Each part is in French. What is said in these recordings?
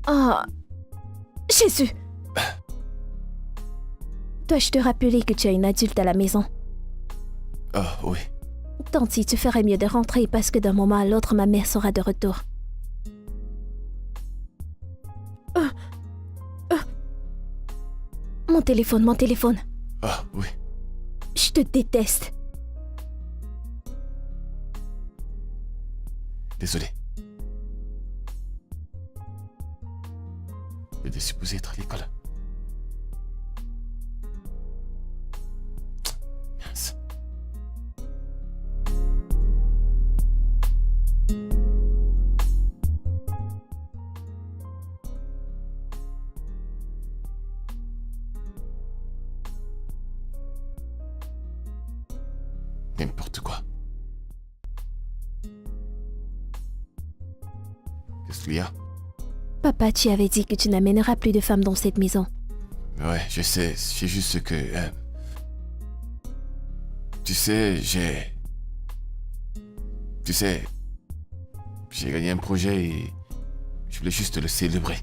Oh, Jésus! Dois-je te rappeler que tu as une adulte à la maison? Oh, oui. Tanti, tu ferais mieux de rentrer parce que d'un moment à l'autre, ma mère sera de retour. Mon téléphone, mon téléphone. Ah, oui. Je te déteste. Désolé. J'étais supposé être à l'école. Mince. N'importe quoi. Qu'est-ce qu'il y a? Papa, tu avais dit que tu n'amèneras plus de femmes dans cette maison. Ouais, je sais, c'est juste que... tu sais, j'ai gagné un projet et je voulais juste le célébrer.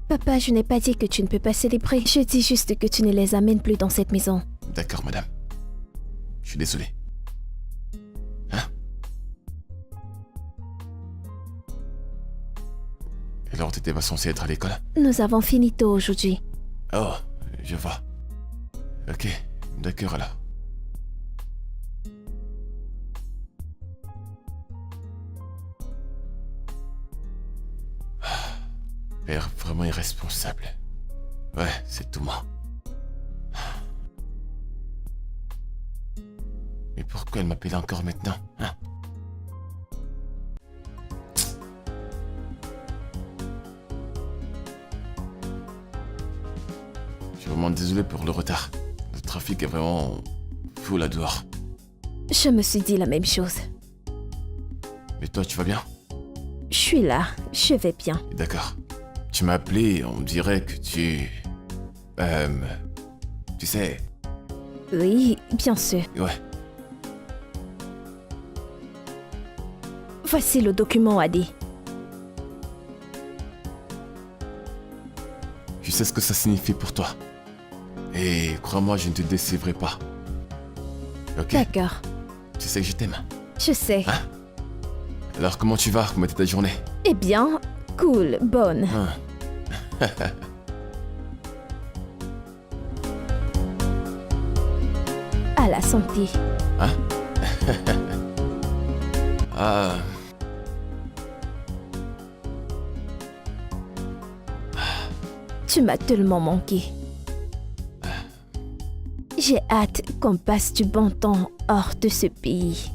Papa, je n'ai pas dit que tu ne peux pas célébrer. Je dis juste que tu ne les amènes plus dans cette maison. D'accord, madame. Je suis désolé. Hein? Alors, t'étais pas censé être à l'école? Nous avons fini tôt aujourd'hui. Oh, je vois. Ok, d'accord alors. Père vraiment irresponsable. Ouais, c'est tout moi. Mais pourquoi elle m'appelle encore maintenant, hein? Je suis vraiment désolé pour le retard. Le trafic est vraiment fou là dehors. Je me suis dit la même chose. Mais toi, tu vas bien? Je suis là, je vais bien. D'accord. Tu m'as appelé, on dirait que tu... tu sais... Oui, bien sûr. Ouais. Voici le document, Adi. Je sais ce que ça signifie pour toi. Et crois-moi, je ne te décevrai pas. Ok? D'accord. Tu sais que je t'aime. Je sais. Hein? Alors comment tu vas? Comment était ta journée? Eh bien, cool, bonne. Hein. À la santé. Hein? Ah... Tu m'as tellement manqué. J'ai hâte qu'on passe du bon temps hors de ce pays.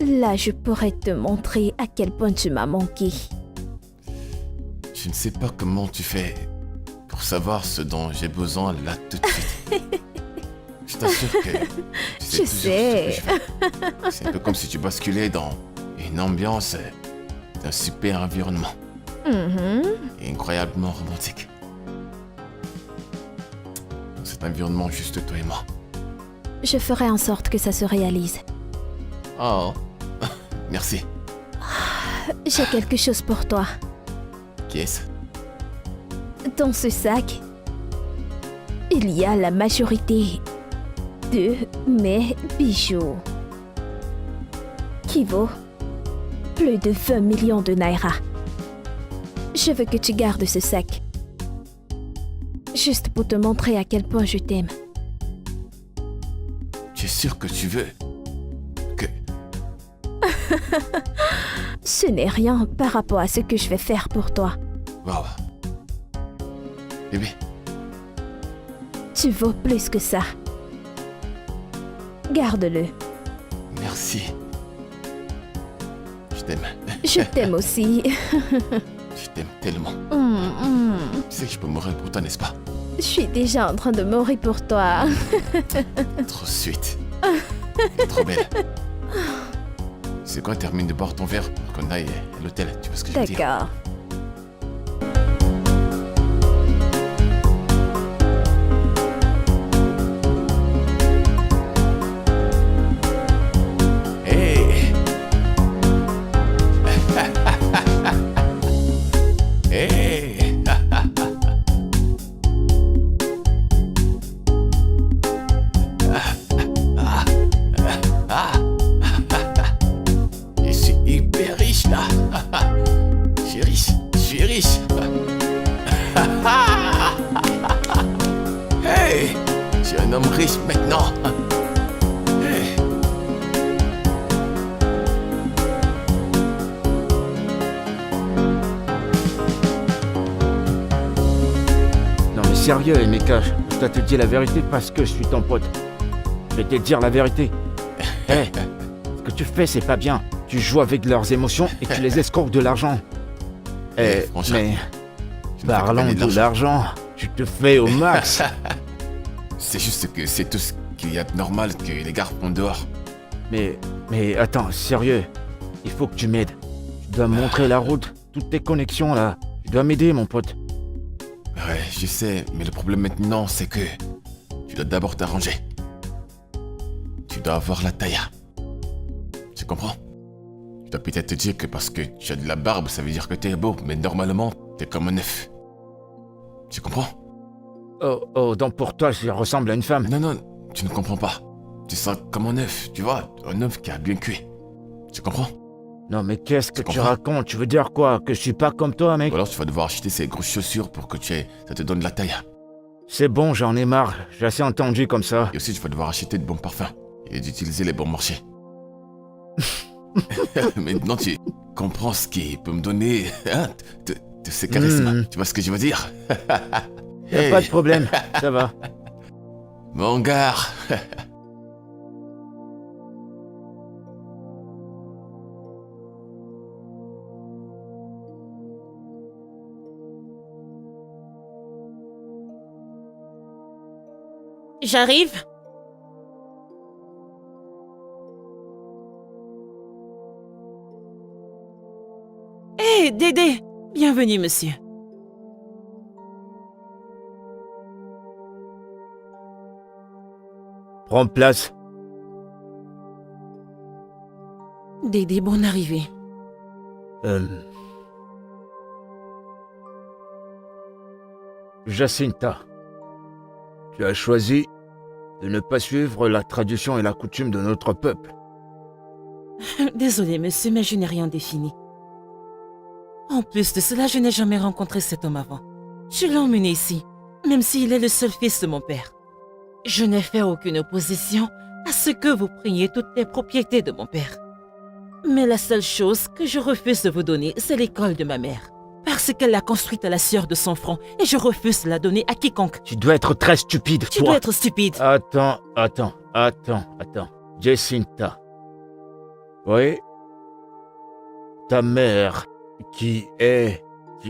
Là, je pourrais te montrer à quel point tu m'as manqué. Je ne sais pas comment tu fais pour savoir ce dont j'ai besoin là tout de suite. Je t'assure que tu sais Je toujours sais. ce que je veux. C'est un peu comme si tu basculais dans une ambiance d'un super environnement. Et incroyablement romantique. Dans cet environnement, juste toi et moi. Je ferai en sorte que ça se réalise. Oh, merci. J'ai quelque chose pour toi. Qui est-ce? Dans ce sac, il y a la majorité de mes bijoux, qui vaut plus de 20 millions de naira. Je veux que tu gardes ce sac, juste pour te montrer à quel point je t'aime. Tu es sûr que tu veux que... Ce n'est rien par rapport à ce que je vais faire pour toi. Wow. Bébé, Tu vaux plus que ça. Garde-le. merci. Je t'aime. Je t'aime aussi. Je t'aime tellement. Tu sais que je peux mourir pour toi, n'est-ce pas? Je suis déjà en train de mourir pour toi. Trop sweet. Trop belle. C'est quoi, termine de boire ton verre pour qu'on aille à l'hôtel, tu vois ce que je veux dire? D'accord. Hey! Hey. Je suis hyper riche là. Je suis riche, je suis riche. Hey, je suis un homme riche maintenant. Hey. Non mais sérieux, Emeka, je dois te dire la vérité parce que je suis ton pote. Je vais te dire la vérité. Hé, ce que tu fais, c'est pas bien. Tu joues avec leurs émotions et tu les escroques de l'argent. Franchement, Mais je ne fais que parlant gagner de l'argent, tu te fais au max. C'est juste que c'est tout ce qu'il y a de normal que les gars font dehors. Mais attends, sérieux, il faut que tu m'aides. Tu dois me montrer la route, toutes tes connexions là. Tu dois m'aider, mon pote. Ouais, je sais, mais le problème maintenant, c'est que tu dois d'abord t'arranger. Tu dois avoir la taille. Tu comprends? Tu dois peut-être te dire que parce que tu as de la barbe, ça veut dire que t'es beau, mais normalement, t'es comme un œuf. Tu comprends? Oh, donc pour toi, je ressemble à une femme. Non, tu ne comprends pas. Tu sens comme un œuf, tu vois, un œuf qui a bien cuit. Tu comprends? Non mais qu'est-ce que Tu tu comprends? racontes? Tu veux dire quoi? Que je suis pas comme toi, mec? Ou alors tu vas devoir acheter ces grosses chaussures pour que ça te donne de la taille. C'est bon, j'en ai marre. J'ai assez entendu comme ça. Et aussi, tu vas devoir acheter de bons parfums et d'utiliser les bons marchés. Maintenant, tu comprends ce qui peut me donner de ces charismes. Tu vois ce que je veux dire? Y'a pas de problème, ça va. Mon gars. J'arrive. Hé, Dédé! Bienvenue, monsieur. Prends place. Dédé, bonne arrivée. Jacinta, tu as choisi de ne pas suivre la tradition et la coutume de notre peuple. Désolé, monsieur, mais je n'ai rien défini. En plus de cela, je n'ai jamais rencontré cet homme avant. Je l'ai emmené ici, même s'il est le seul fils de mon père. Je n'ai fait aucune opposition à ce que vous preniez toutes les propriétés de mon père. Mais la seule chose que je refuse de vous donner, c'est l'école de ma mère. Parce qu'elle l'a construite à la sueur de son front et je refuse de la donner à quiconque. Tu dois être très stupide, Tu toi. dois être stupide. Attends. Jacinta. Oui? Ta mère, qui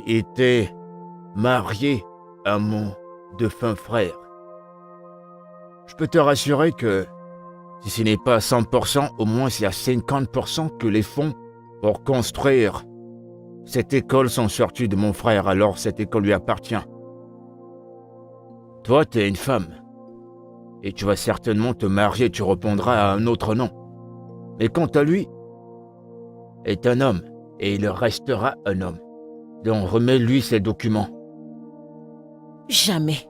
était mariée à mon défunt frère. Je peux te rassurer que, si ce n'est pas 100%, au moins c'est à 50% que les fonds pour construire cette école sont sortis de mon frère, alors cette école lui appartient. Toi, t'es une femme. Et tu vas certainement te marier, tu répondras à un autre nom. Mais quant à lui, est un homme, et il restera un homme. Donc remets-lui ses documents. Jamais.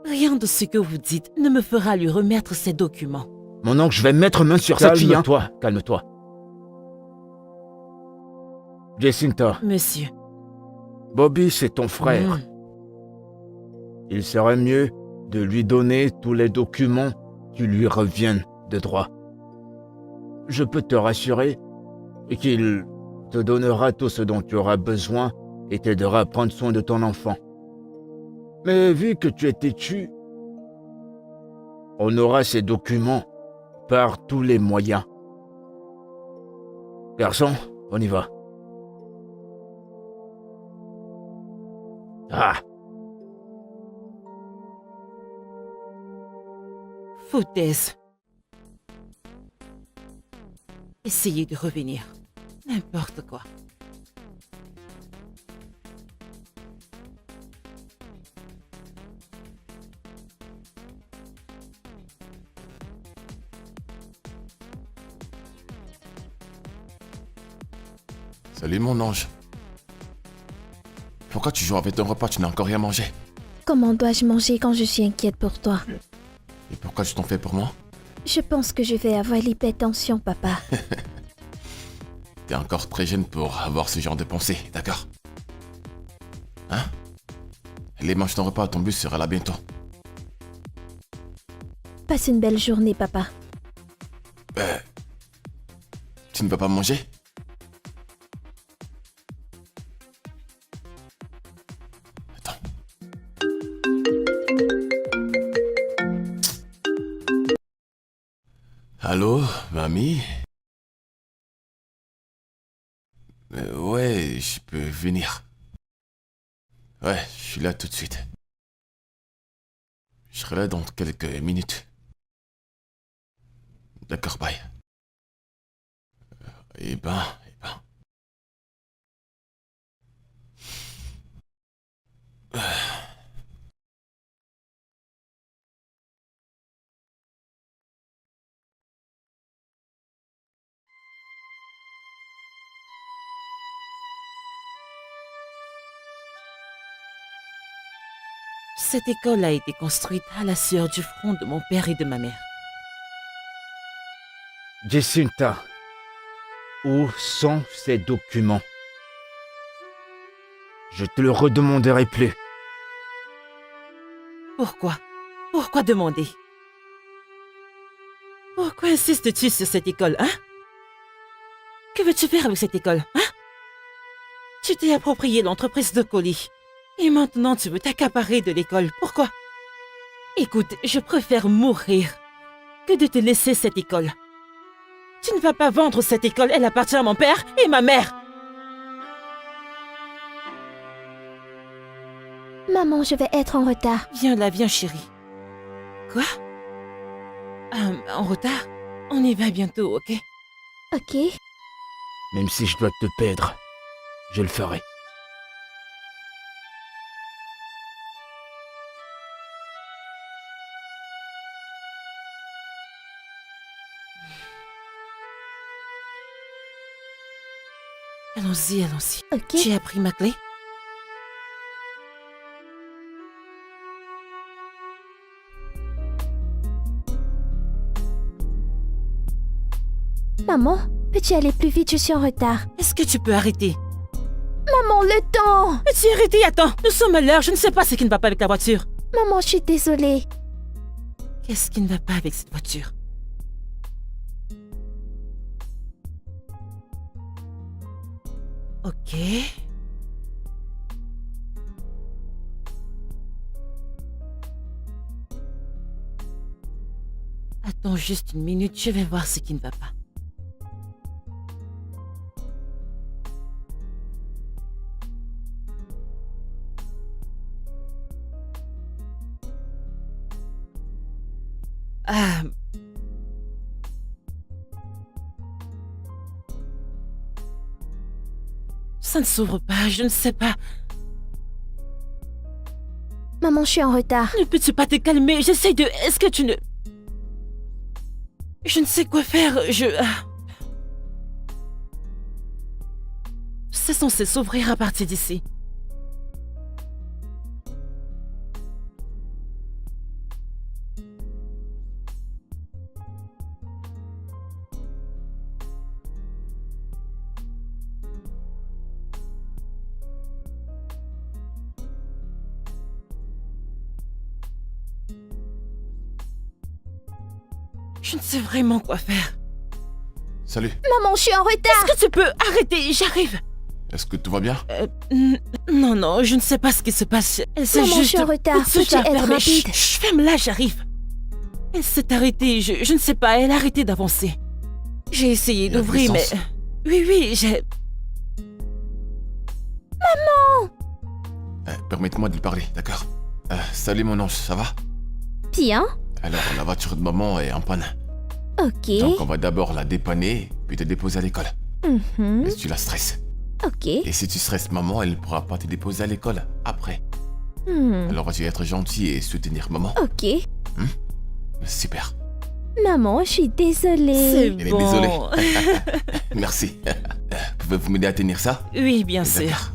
Rien de ce que vous dites ne me fera lui remettre ses documents. Mon oncle, je vais mettre main sur cette fille. Calme-toi. Jacinta, Monsieur. Bobby, c'est ton frère. Il serait mieux de lui donner tous les documents qui lui reviennent de droit. Je peux te rassurer qu'il te donnera tout ce dont tu auras besoin et t'aidera à prendre soin de ton enfant. Mais vu que tu es têtu, on aura ces documents par tous les moyens. Garçon, on y va. Ah! Foutaise. Essayez de revenir. N'importe quoi. Salut mon ange. pourquoi tu joues avec ton repas? Tu n'as encore rien mangé. Comment dois-je manger quand je suis inquiète pour toi? Et pourquoi tu t'en fais pour moi? Je pense que je vais avoir l'hypertension, papa. T'es encore très jeune pour avoir ce genre de pensée, d'accord? Hein? Allez, mange ton repas, ton bus sera là bientôt. Passe une belle journée, papa. Tu ne vas pas manger? Attends. Allô, mamie? Ouais, je peux venir. Ouais, je suis là tout de suite. Je serai là dans quelques minutes. D'accord, bye. Eh ben. Cette école a été construite à la sueur du front de mon père et de ma mère. Jacinta, où sont ces documents? Je te le redemanderai plus. Pourquoi? Pourquoi demander? Pourquoi insistes-tu sur cette école, hein? Que veux-tu faire avec cette école, hein? Tu t'es approprié l'entreprise de colis. Et maintenant, tu veux t'accaparer de l'école. Pourquoi? Écoute, je préfère mourir que de te laisser cette école. Tu ne vas pas vendre cette école. Elle appartient à mon père et ma mère. Maman, je vais être en retard. Viens là, viens, chérie. Quoi? En retard? On y va bientôt, ok? Ok. Même si je dois te perdre, je le ferai. Allons-y, allons-y. Ok. Tu as pris ma clé? Maman, peux-tu aller plus vite? Je suis en retard. Est-ce que tu peux arrêter? Maman, le temps! Peux-tu arrêter? Attends, nous sommes à l'heure. Je ne sais pas ce qui ne va pas avec la voiture. Maman, je suis désolée. Qu'est-ce qui ne va pas avec cette voiture? Ok. Attends juste une minute, je vais voir ce qui ne va pas. Ah. Ça ne s'ouvre pas, je ne sais pas. Maman, je suis en retard. Ne peux-tu pas te calmer? J'essaie de... Est-ce que tu ne... Je ne sais quoi faire, C'est censé s'ouvrir à partir d'ici. Je ne sais vraiment quoi faire. Salut. Maman, je suis en retard. Est-ce que tu peux arrêter? J'arrive. Est-ce que tout va bien? Non, non, je ne sais pas ce qui se passe. Elle s'est Maman, juste... je suis en retard. Elle se Peux-tu fait être fermer. rapide? Chut, ferme-la, j'arrive. Elle s'est arrêtée, je ne sais pas, elle a arrêté d'avancer. J'ai essayé Il y a d'ouvrir, de mais... l'essence. Oui, j'ai... Permettez-moi de lui parler, d'accord? Salut mon ange, ça va? Bien. Alors, la voiture de maman est en panne. Ok. Donc, on va d'abord la dépanner, puis te déposer à l'école. Mhm. Mais tu la stresses. Ok. Et si tu stresses maman, elle ne pourra pas te déposer à l'école après. Alors, tu vas être gentil et soutenir maman. Ok. Super. Maman, je suis désolée. C'est Elle est bon. désolée. Merci. Pouvez-vous m'aider à tenir ça? Oui, bien sûr. D'accord.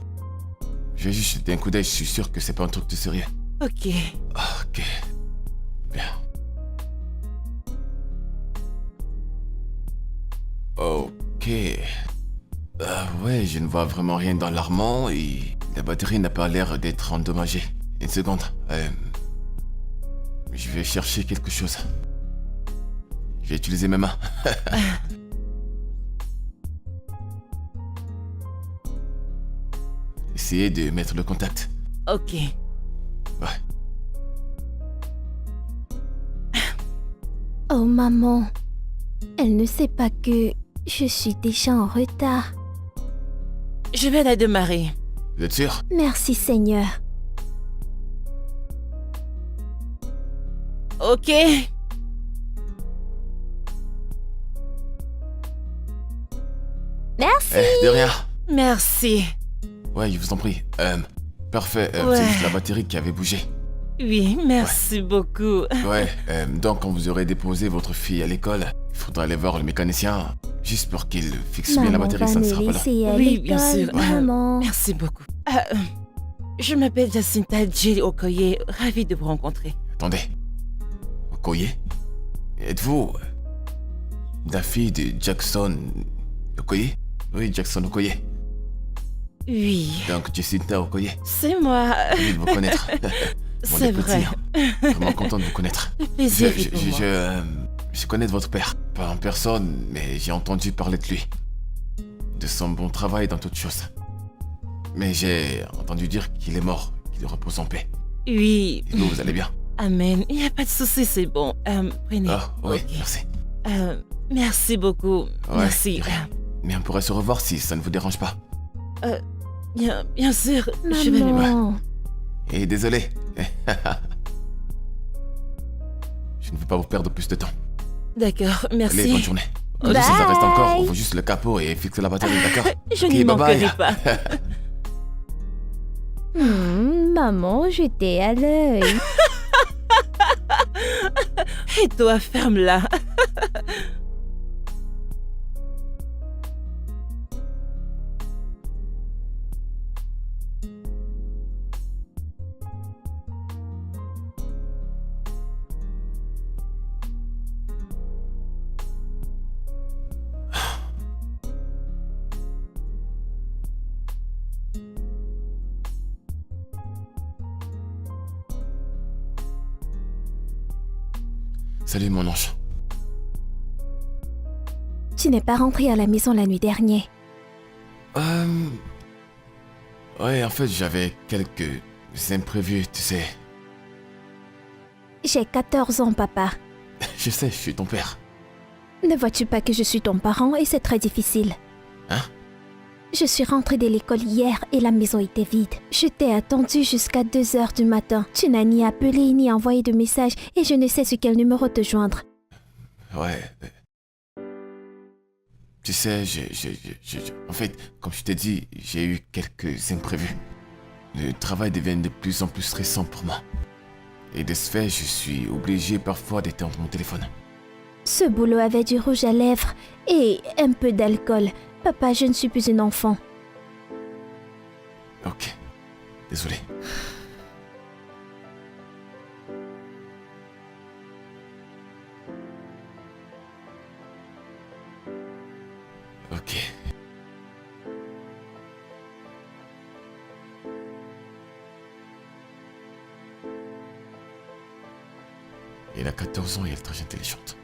Je vais juste jeter un coup d'œil, je suis sûr que c'est pas un truc de sérieux. Ok. Ok. Bien. Ok. Ouais, je ne vois vraiment rien d'alarmant et la batterie n'a pas l'air d'être endommagée. Une seconde. Je vais chercher quelque chose. Je vais utiliser mes mains. Essayez de mettre le contact. Ok. Ouais. Oh maman, elle ne sait pas que je suis déjà en retard. Je vais la démarrer. Vous êtes sûr? Merci Seigneur. Ok. Merci. De rien. Merci. Ouais, je vous en prie. Parfait. Ouais. C'est juste la batterie qui avait bougé. Oui, merci beaucoup. Ouais, donc quand vous aurez déposé votre fille à l'école, il faudra aller voir le mécanicien, juste pour qu'il fixe bien la Maman batterie, va ça ne me sera pas long. laisser à Oui, bien l'école, sûr. maman. Merci beaucoup. Je m'appelle Jacinta J. Okoye. Ravie de vous rencontrer. Attendez. Okoye? Êtes-vous la fille de Jackson Okoye? Oui, Jackson Okoye. Oui, Donc Jacinta Okoye. c'est moi. Ravi de vous connaître. Bon, C'est les petits, vrai. hein. Vraiment content de vous connaître. Le plaisir Je, est pour moi. je connais de votre père. Pas en personne, mais j'ai entendu parler de lui. De son bon travail dans toutes choses. Mais j'ai entendu dire qu'il est mort, qu'il repose en paix. Oui, Et vous allez bien? amen. Il n'y a pas de souci, c'est bon. Prenez. Ah, oui, Ok. merci. Merci beaucoup. Ouais, Merci. de rien. Mais on pourrait se revoir si ça ne vous dérange pas. Bien sûr, je vais le voir. Maman. Et désolé. Je ne veux pas vous perdre plus de temps. D'accord, Allez, bonne merci. journée. Ok. Si ça reste encore, on Bye. veut juste le capot et fixer la batterie, d'accord? Je Ok, n'y bye bye. manquerai pas. Maman, j'étais à l'œil. Et toi, ferme-la. Salut mon ange. Tu n'es pas rentré à la maison la nuit dernière. Ouais, en fait, j'avais quelques imprévus, tu sais. J'ai 14 ans, papa. Je sais, je suis ton père. Ne vois-tu pas que je suis ton parent et c'est très difficile? Hein? Je suis rentrée de l'école hier et la maison était vide. Je t'ai attendu jusqu'à 2 heures du matin. Tu n'as ni appelé ni envoyé de message et je ne sais sur quel numéro te joindre. Ouais. Tu sais, en fait, comme je t'ai dit, j'ai eu quelques imprévus. Le travail devient de plus en plus stressant pour moi. Et de ce fait, je suis obligé parfois d'éteindre mon téléphone. Ce boulot avait du rouge à lèvres et un peu d'alcool. Papa, je ne suis plus une enfant. Ok. Désolé. Ok. Elle a 14 ans et elle est très intelligente.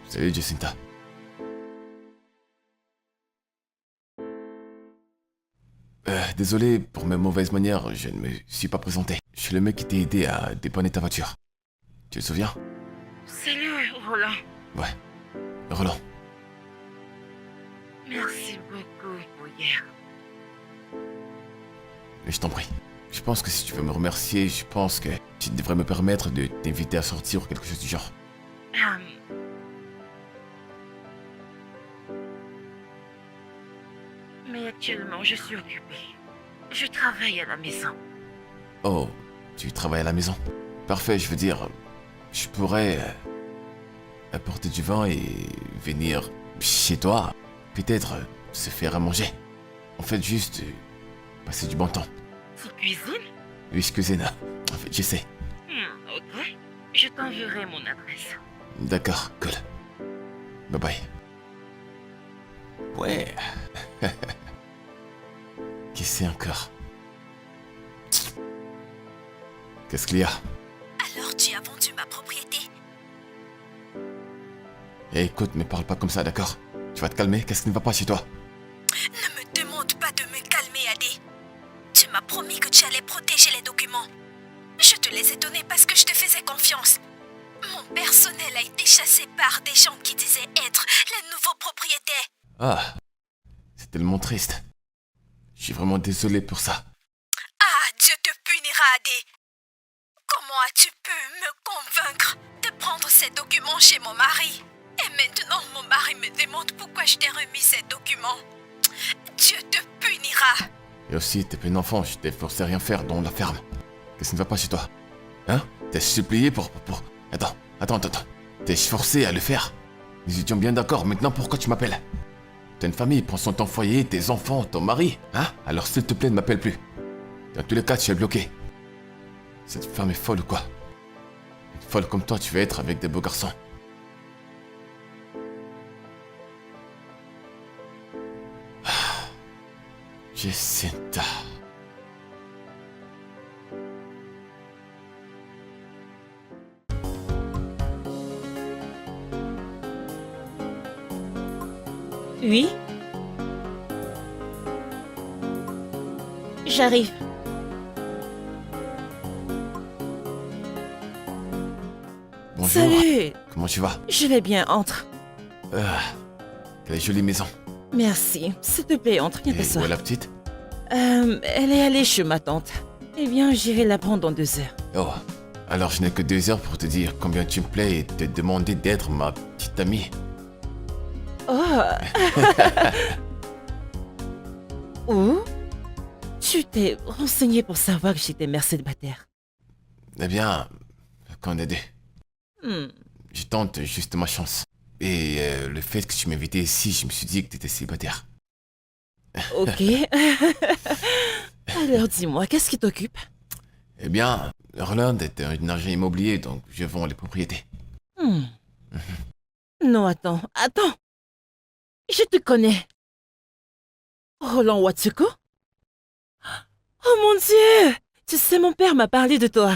Salut Jacinta. Désolé pour mes mauvaises manières, je ne me suis pas présenté. Je suis le mec qui t'a aidé à dépanner ta voiture. Tu te souviens? Salut, Roland. Ouais. Roland. Merci beaucoup pour hier. Mais je t'en prie. Je pense que si tu veux me remercier, je pense que tu devrais me permettre de t'inviter à sortir ou quelque chose du genre. Mais actuellement, je suis occupée. Je travaille à la maison. Oh, tu travailles à la maison? Parfait, je veux dire, je pourrais apporter du vin et venir chez toi. Peut-être se faire à manger. En fait, juste passer du bon temps. Tu cuisines? Oui, je cuisine. En fait, j'essaie. Ok. Je t'enverrai mon adresse. D'accord, cool. Bye bye. Ouais. Qui c'est encore? Qu'est-ce qu'il y a? Alors tu as vendu ma propriété? Eh, écoute, me parle pas comme ça, d'accord? Tu vas te calmer? Qu'est-ce qui ne va pas chez toi? Ne me demande pas de me calmer, Adé. Tu m'as promis que tu allais protéger les documents. Je te les ai donnés parce que je te faisais confiance. Mon personnel a été chassé par des gens qui disaient être les nouveaux propriétaires. Ah, c'est tellement triste. Je suis vraiment désolé pour ça. Ah, Dieu te punira, Adé. Comment as-tu pu me convaincre de prendre ces documents chez mon mari? Et maintenant, mon mari me demande pourquoi je t'ai remis ces documents. Dieu te punira. Et aussi, t'es pas une enfant, je t'ai forcé à rien faire dans la ferme. Qu'est-ce qui ne va pas chez toi? Hein? T'es supplié pour... Attends. T'es forcé à le faire. Nous étions bien d'accord, maintenant pourquoi tu m'appelles? T'as une famille, prends soin de ton foyer, tes enfants, ton mari, hein? Alors s'il te plaît, ne m'appelle plus. Dans tous les cas, tu es bloqué. Cette femme est folle ou quoi? Une folle comme toi, tu vas être avec des beaux garçons. Jacinta. Oui? J'arrive. Bonjour. Salut! Comment tu vas? Je vais bien, entre. Quelle jolie maison. Merci. S'il te plaît, entre, viens Et où t'asseoir. est la petite? Elle est allée chez ma tante. Eh bien, j'irai la prendre dans 2 heures. Oh, alors je n'ai que 2 heures pour te dire combien tu me plais et te demander d'être ma petite amie. Oh! Où? Tu t'es renseigné pour savoir que j'étais mère célibataire. Eh bien, qu'on est deux. Hmm. Je tente juste ma chance. Et le fait que tu m'invitais ici, je me suis dit que tu étais célibataire. Ok. Alors dis-moi, qu'est-ce qui t'occupe? Eh bien, Roland est un agent immobilier, donc je vends les propriétés. Hmm. Non, attends. Je te connais. Roland Watsuko? Oh mon Dieu! Tu sais, mon père m'a parlé de toi.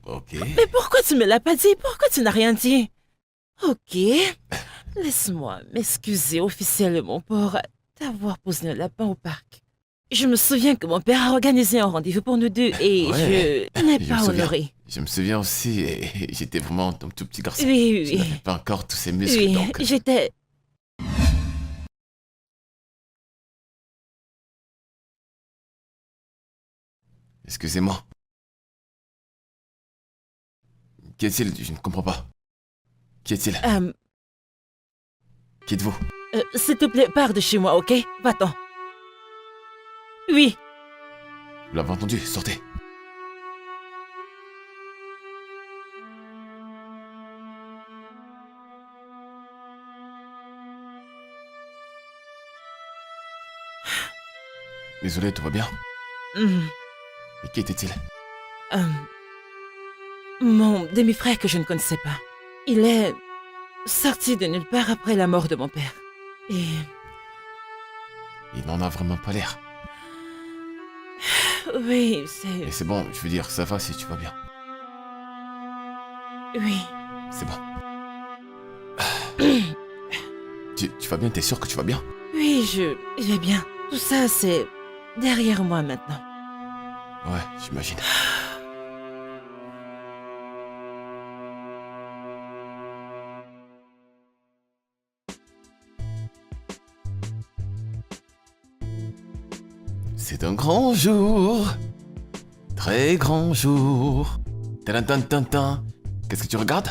Ok. Mais pourquoi tu me l'as pas dit? Pourquoi tu n'as rien dit? Ok. Laisse-moi m'excuser officiellement pour t'avoir posé un lapin au parc. Je me souviens que mon père a organisé un rendez-vous pour nous deux et Ouais, je n'ai je me pas souviens. honoré. Je me souviens aussi, et j'étais vraiment un tout petit garçon. Oui, Je oui. n'avais pas encore tous ces muscles, Oui, donc... j'étais... Excusez-moi. Qui est-il? Je ne comprends pas. Qui est-il? Qui êtes-vous? S'il te plaît, pars de chez moi, ok? Va-t'en. Oui. Vous l'avez entendu, sortez. Désolé, tout va bien? Hmm. Et qui était-il? Mon demi-frère que je ne connaissais pas. Il est sorti de nulle part après la mort de mon père. Et... Il n'en a vraiment pas l'air. Oui, c'est... Mais c'est bon, je veux dire, ça va si tu vas bien. Oui. C'est bon. Tu vas bien? T'es sûr que tu vas bien? Oui, je vais bien. Tout ça, c'est derrière moi maintenant. Ouais, j'imagine. C'est un grand jour. Très grand jour. Tadantantantan. Qu'est-ce que tu regardes?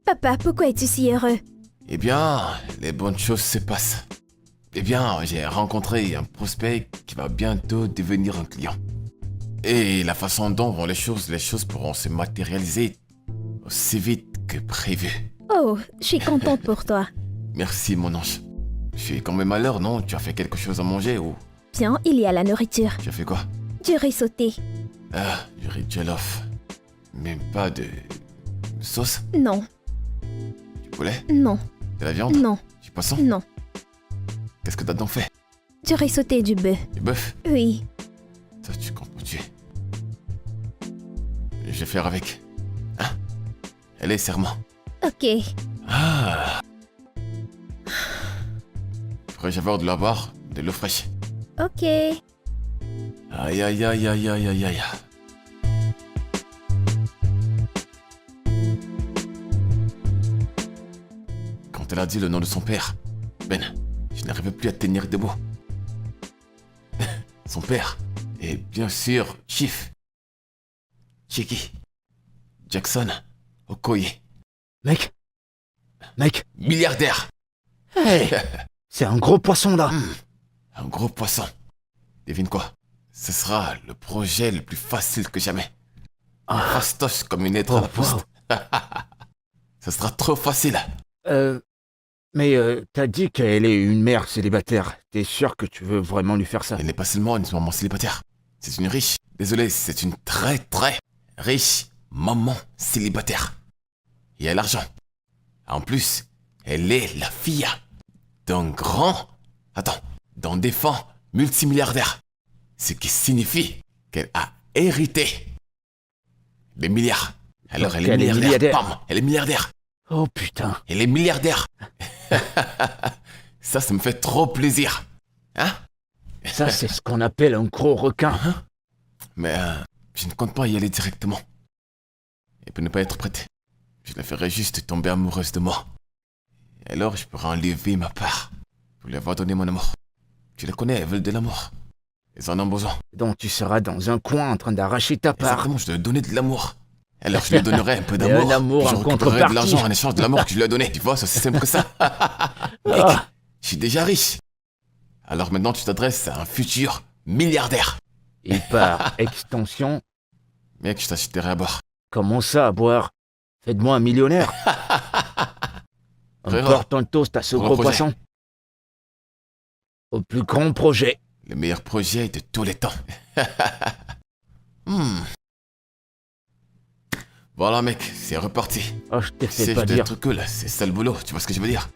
Papa, pourquoi es-tu si heureux? Eh bien, les bonnes choses se passent. Eh bien, j'ai rencontré un prospect qui va bientôt devenir un client. Et la façon dont vont les choses pourront se matérialiser aussi vite que prévu. Oh, je suis contente pour toi. Merci, mon ange. Je suis quand même à l'heure, non? Tu as fait quelque chose à manger ou Tiens, il y a la nourriture. tu as fait quoi? Du riz sauté. Ah, du riz jollof. Même pas de sauce? Non, Du poulet? non, De la viande? non, Du poisson? non. Qu'est-ce que t'as donc fait? Du riz sauté et du bœuf. Du bœuf? Oui. Toi, tu comprends tuer. Je vais faire avec. Hein? Allez, serment. Ok. Ah! Pourrais-je avoir de la boire? De l'eau fraîche? Ok. Aïe, aïe, aïe, aïe, aïe, aïe, aïe. Quand elle a dit le nom de son père, Ben, je n'arrivais plus à tenir debout. Son père, et bien sûr, Chief. Chiki. Jackson. Okoye. Mec, Milliardaire. hey, c'est un gros poisson là. Un gros poisson. Devine quoi? Ce sera le projet le plus facile que jamais. Fastoche comme une lettre à la poste. Ce sera trop facile. Mais t'as dit qu'elle est une mère célibataire. T'es sûr que tu veux vraiment lui faire ça? Elle n'est pas seulement une maman célibataire. C'est une riche. Désolé, c'est une très très riche maman célibataire. Et elle a l'argent. En plus, elle est la fille d'un grand... Attends, d'un défunt multimilliardaire. Ce qui signifie qu'elle a hérité des milliards. Alors Donc elle est elle est milliardaire. milliardaire. Pam, elle est milliardaire. Oh putain. Elle est milliardaire. Ça me fait trop plaisir. Hein? Ça, c'est ce qu'on appelle un gros requin. Mais je ne compte pas y aller directement. Et pour ne pas être prête, je la ferai juste tomber amoureuse de moi. Et alors je pourrai enlever ma part pour lui avoir donné mon amour. Tu les connais, elles veulent de l'amour. Elles en ont besoin. Donc tu seras dans un coin en train d'arracher ta part. Exactement, je dois lui donner de l'amour. Alors je lui donnerai un peu Et d'amour. un amour puis je en récupérerai de contrepartie. l'argent en échange de l'amour que je lui ai donné. Tu vois, c'est aussi simple que ça. Mec, Ah. je suis déjà riche. Alors maintenant tu t'adresses à un futur milliardaire. Et par extension, Mec, je t'achèterai à boire. comment ça à boire? Faites-moi un millionnaire. Frérot, Encore ton toast à ce pour le gros projet. poisson. Au plus grand projet. Le meilleur projet de tous les temps. Voilà mec, c'est reparti. Oh, je t'ai fait C'est pas je dois dire. être cool, c'est ça le boulot, tu vois ce que je veux dire?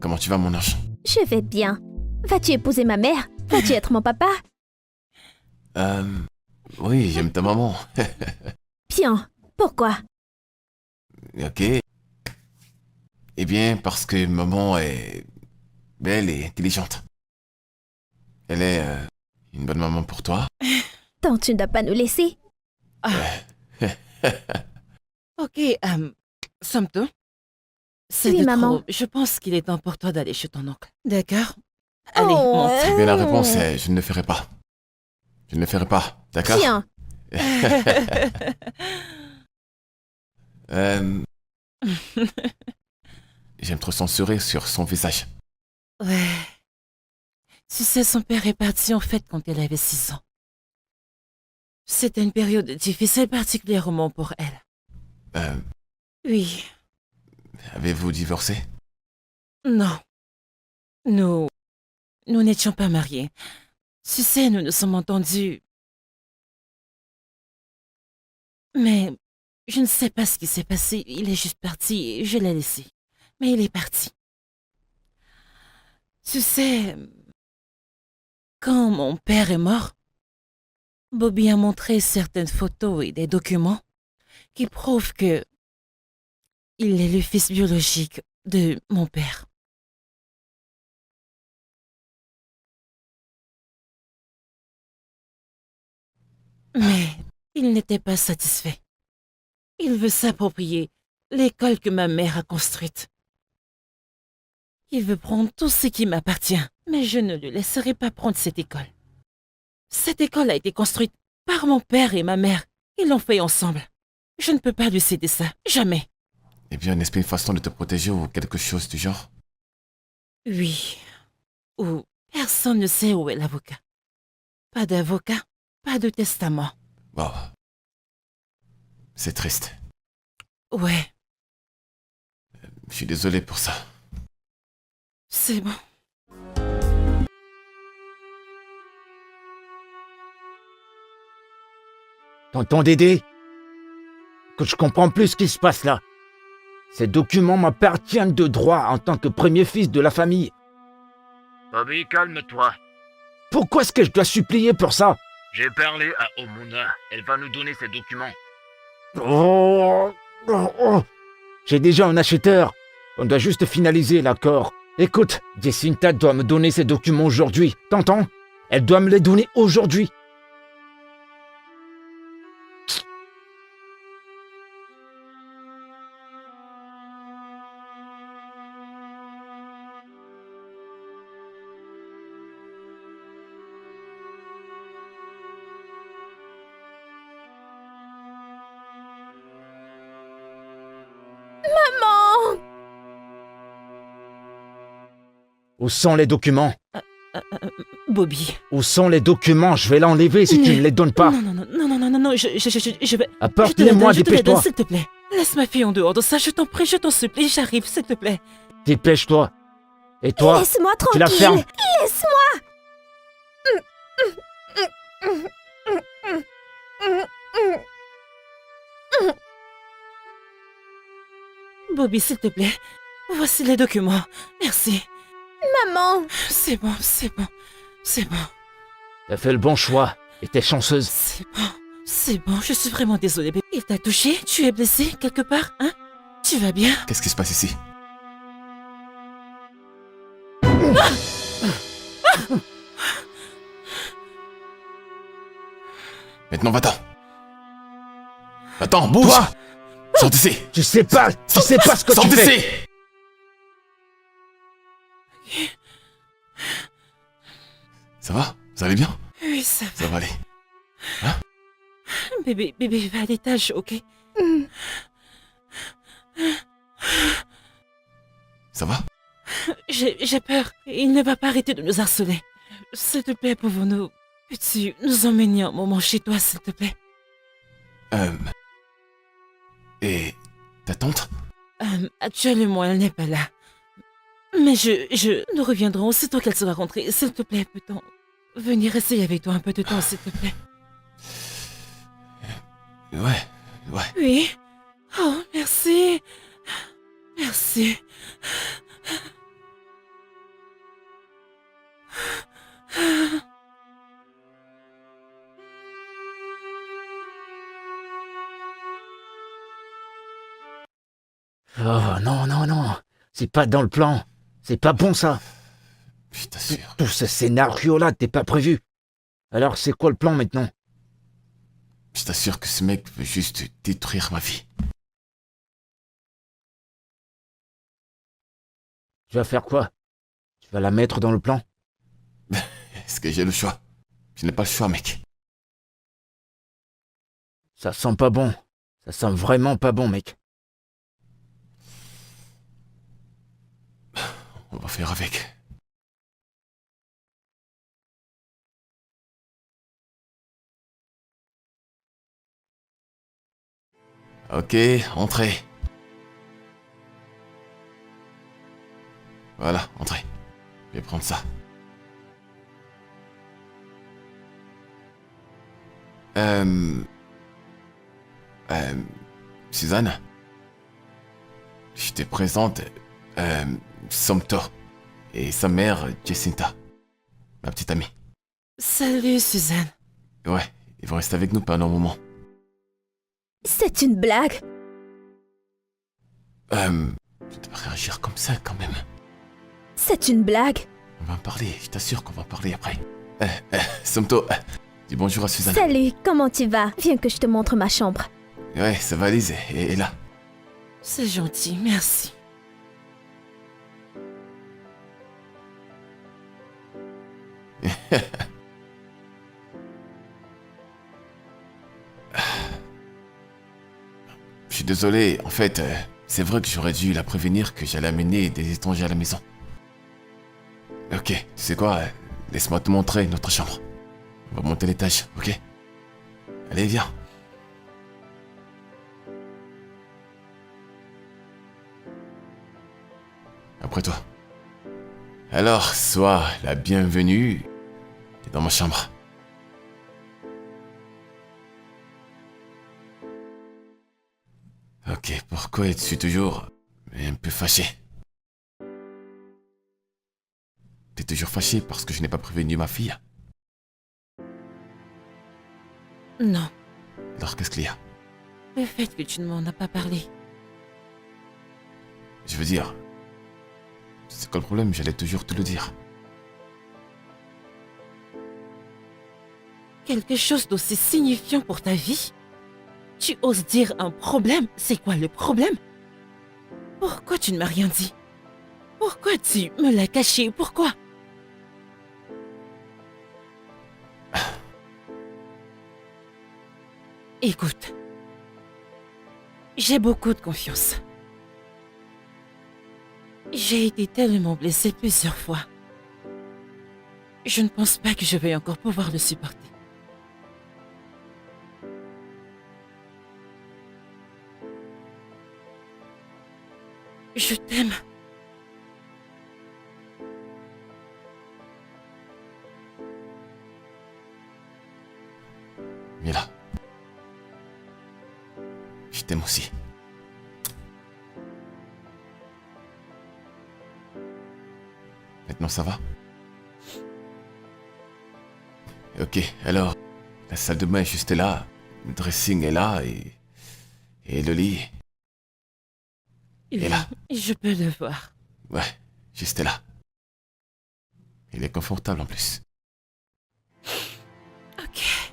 Comment tu vas mon ange? Je vais bien. Vas-tu épouser ma mère? Vas-tu être mon papa? Oui, j'aime ta maman. Bien. Pourquoi? Ok. Eh bien, parce que maman est belle et intelligente. Elle est une bonne maman pour toi. Donc tu ne dois pas nous laisser. Ok, Samto. C'est Oui, de maman. trop. Je pense qu'il est temps pour toi d'aller chez ton oncle. D'accord? Allez, Oh, monte. Eh bien, la réponse est je ne le ferai pas. Je ne le ferai pas, d'accord? Tiens. Euh, J'aime trop son sourire sur son visage. Ouais. Tu sais, son père est parti en fait quand elle avait 6 ans. C'était une période difficile particulièrement pour elle. Euh, Oui, Avez-vous divorcé? non. Nous n'étions pas mariés. Tu sais, nous nous sommes entendus. Mais je ne sais pas ce qui s'est passé. Il est juste parti et je l'ai laissé. Mais il est parti. Tu sais, quand mon père est mort, Bobby a montré certaines photos et des documents qui prouvent que il est le fils biologique de mon père. Mais il n'était pas satisfait. Il veut s'approprier l'école que ma mère a construite. Il veut prendre tout ce qui m'appartient, mais je ne le laisserai pas prendre cette école. Cette école a été construite par mon père et ma mère. Ils l'ont fait ensemble. Je ne peux pas lui céder ça, jamais. Eh bien, n'est-ce pas une façon de te protéger ou quelque chose du genre? Oui. Ou personne ne sait où est l'avocat. Pas d'avocat, pas de testament. Wow. C'est triste. Ouais, Je suis désolé pour ça. c'est bon. Tonton Dédé, que je comprends plus ce qui se passe là. Ces documents m'appartiennent de droit en tant que premier fils de la famille. Bobby, calme-toi. Pourquoi est-ce que je dois supplier pour ça? J'ai parlé à Omuna. Elle va nous donner ses documents. Oh, oh, oh. J'ai déjà un acheteur. On doit juste finaliser l'accord. Écoute, Jacinta doit me donner ses documents aujourd'hui. T'entends? Elle doit me les donner aujourd'hui. Maman! Où sont les documents? Bobby. Où sont les documents? Je vais l'enlever si tu ne les donnes pas. Non, non, je vais... Apporte-les-moi, je te les donne, dépêche-toi. s'il te plaît. Laisse ma fille en dehors de ça, je t'en prie, je t'en supplie, j'arrive, s'il te plaît. Dépêche-toi. Et toi, Laisse-moi tu la fermes. tranquille! Laisse-moi! Bobby, s'il te plaît, voici les documents. Merci. Maman! C'est bon, c'est bon, c'est bon, T'as fait le bon choix et t'es chanceuse. c'est bon, je suis vraiment désolée, bébé. Il t'a touché? Tu es blessé quelque part, hein? Tu vas bien? Qu'est-ce qui se passe ici? Maintenant, va-t'en. Va-t'en, bouge! Toi, Sors d'ici! tu sais pas ce que Sors tu fais. d'ici! Ça va? Vous allez bien? Oui, ça va. Ça va aller. Bébé, va à l'étage, ok? Ça va? J'ai peur. Il ne va pas arrêter de nous harceler. S'il te plaît, pouvons-nous... Peux-tu nous emmener un moment chez toi, s'il te plaît? Et ta tante? Actuellement, elle n'est pas là. Mais nous reviendrons aussitôt qu'elle sera rentrée. S'il te plaît, peut-on venir essayer avec toi un peu de temps, s'il te plaît? Ouais. Oui. Oh, merci. Merci. Oh non. C'est pas dans le plan. C'est pas bon ça. Je t'assure. Tout ce scénario-là, t'es pas prévu. Alors c'est quoi le plan maintenant? Je t'assure que ce mec veut juste détruire ma vie. Tu vas faire quoi? Tu vas la mettre dans le plan? Est-ce que j'ai le choix? Je n'ai pas le choix, mec. Ça sent pas bon. Ça sent vraiment pas bon, mec. On va faire avec. Ok, entrez. Voilà, entrez. Je vais prendre ça. Suzanne, je te présente Somto et sa mère Jacinta, ma petite amie. Salut, Suzanne. Ouais, ils vont rester avec nous pendant un moment. C'est une blague. Tu devrais réagir comme ça quand même. C'est une blague. On va en parler, je t'assure qu'on va en parler après. Somto, dis bonjour à Suzanne. Salut, comment tu vas? Viens que je te montre ma chambre. Ouais, sa valise est là. C'est gentil, merci. Je suis désolé, en fait, c'est vrai que j'aurais dû la prévenir que j'allais amener des étrangers à la maison. Ok, tu sais quoi, laisse-moi te montrer notre chambre. On va monter l'étage, ok? Allez, viens. Après toi. Alors, sois la bienvenue dans ma chambre. Ok, pourquoi es-tu toujours un peu fâché? T'es toujours fâché parce que je n'ai pas prévenu ma fille? Non, Alors qu'est-ce qu'il y a? le fait que tu ne m'en as pas parlé. Je veux dire... C'est quoi le problème? J'allais toujours te le dire. Quelque chose d'aussi signifiant pour ta vie? Tu oses dire un problème? C'est quoi le problème? Pourquoi tu ne m'as rien dit? Pourquoi tu me l'as caché? Pourquoi? Écoute, j'ai beaucoup de confiance. J'ai été tellement blessée plusieurs fois. Je ne pense pas que je vais encore pouvoir le supporter. Je t'aime. Mila. Je t'aime aussi. Maintenant ça va? Ok, alors, la salle de bain est juste là, le dressing est là et le lit, Oui, là. je peux le voir. ouais, juste là. Il est confortable en plus. Ok.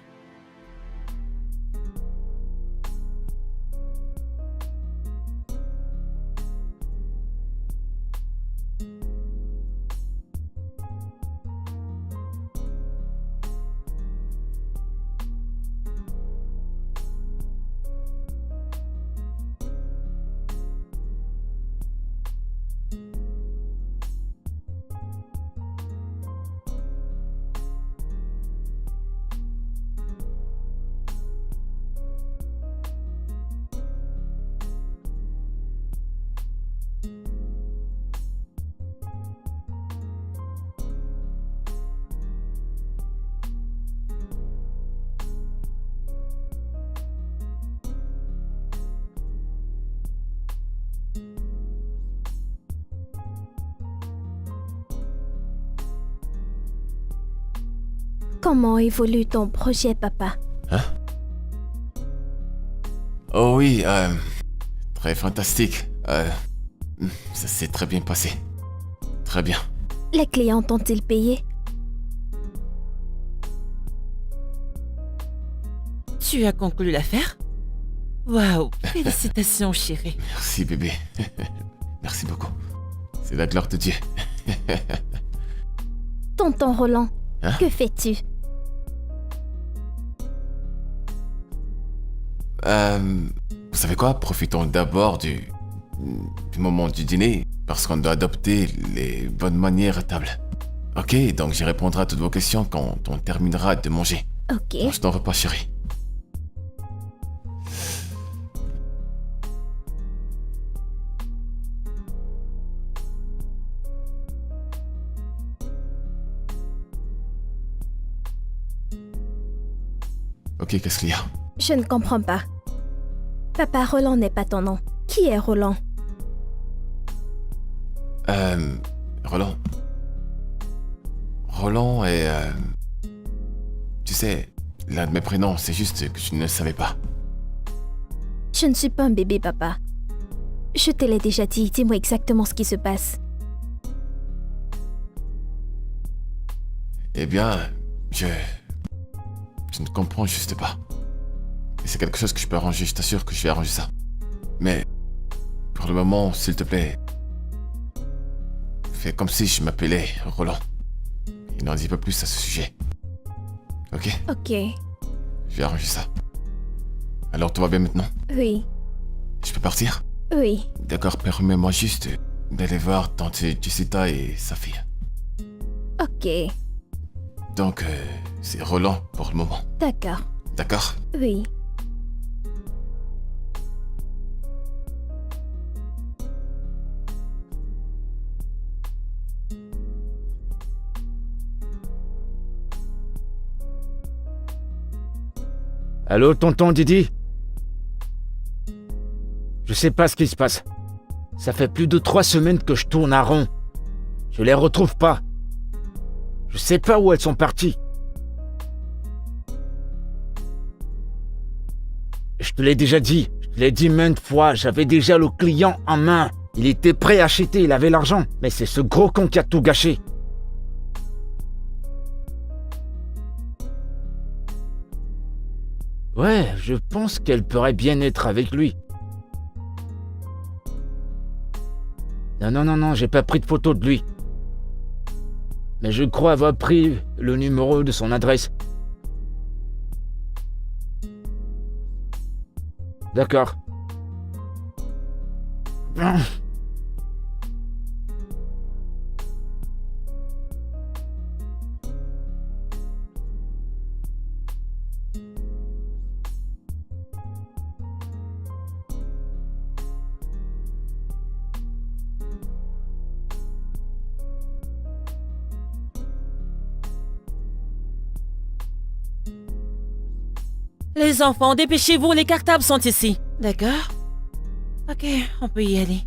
Comment évolue ton projet, papa? Oh oui, très fantastique. Ça s'est très bien passé. Très bien. Les clients t'ont-ils payé? Tu as conclu l'affaire? Waouh, félicitations, chérie. Merci bébé. Merci beaucoup. C'est la gloire de Dieu. Tonton Roland, Hein? que fais-tu? Vous savez quoi? Profitons d'abord du moment du dîner, parce qu'on doit adopter les bonnes manières à table. Ok, donc j'y répondrai à toutes vos questions quand on terminera de manger. Ok. Je t'en veux pas, chérie. Ok, qu'est-ce qu'il y a? Je ne comprends pas. Papa, Roland n'est pas ton nom. Qui est Roland? Roland. Roland est... Tu sais, l'un de mes prénoms, c'est juste que tu ne le savais pas. Je ne suis pas un bébé, papa. Je te l'ai déjà dit, dis-moi exactement ce qui se passe. Eh bien, je ne comprends juste pas. Et c'est quelque chose que je peux arranger, je t'assure que je vais arranger ça. Mais, pour le moment, s'il te plaît, fais comme si je m'appelais Roland. Et n'en dis pas plus à ce sujet. Ok? Ok. Je vais arranger ça. Alors, tout va bien maintenant? Oui. Je peux partir? Oui. D'accord, permets-moi juste d'aller voir tante Jessica et sa fille. Ok. Donc, c'est Roland pour le moment. D'accord. D'accord? Oui. Allô, tonton Didi? Je sais pas ce qui se passe. Ça fait plus de 3 semaines que je tourne à rond. Je les retrouve pas. Je sais pas où elles sont parties. Je te l'ai déjà dit. Je te l'ai dit maintes fois. J'avais déjà le client en main. Il était prêt à acheter. Il avait l'argent. Mais c'est ce gros con qui a tout gâché. Ouais, je pense qu'elle pourrait bien être avec lui. Non, j'ai pas pris de photo de lui. Mais je crois avoir pris le numéro de son adresse. D'accord. Les enfants, dépêchez-vous, les cartables sont ici. D'accord? Ok, on peut y aller.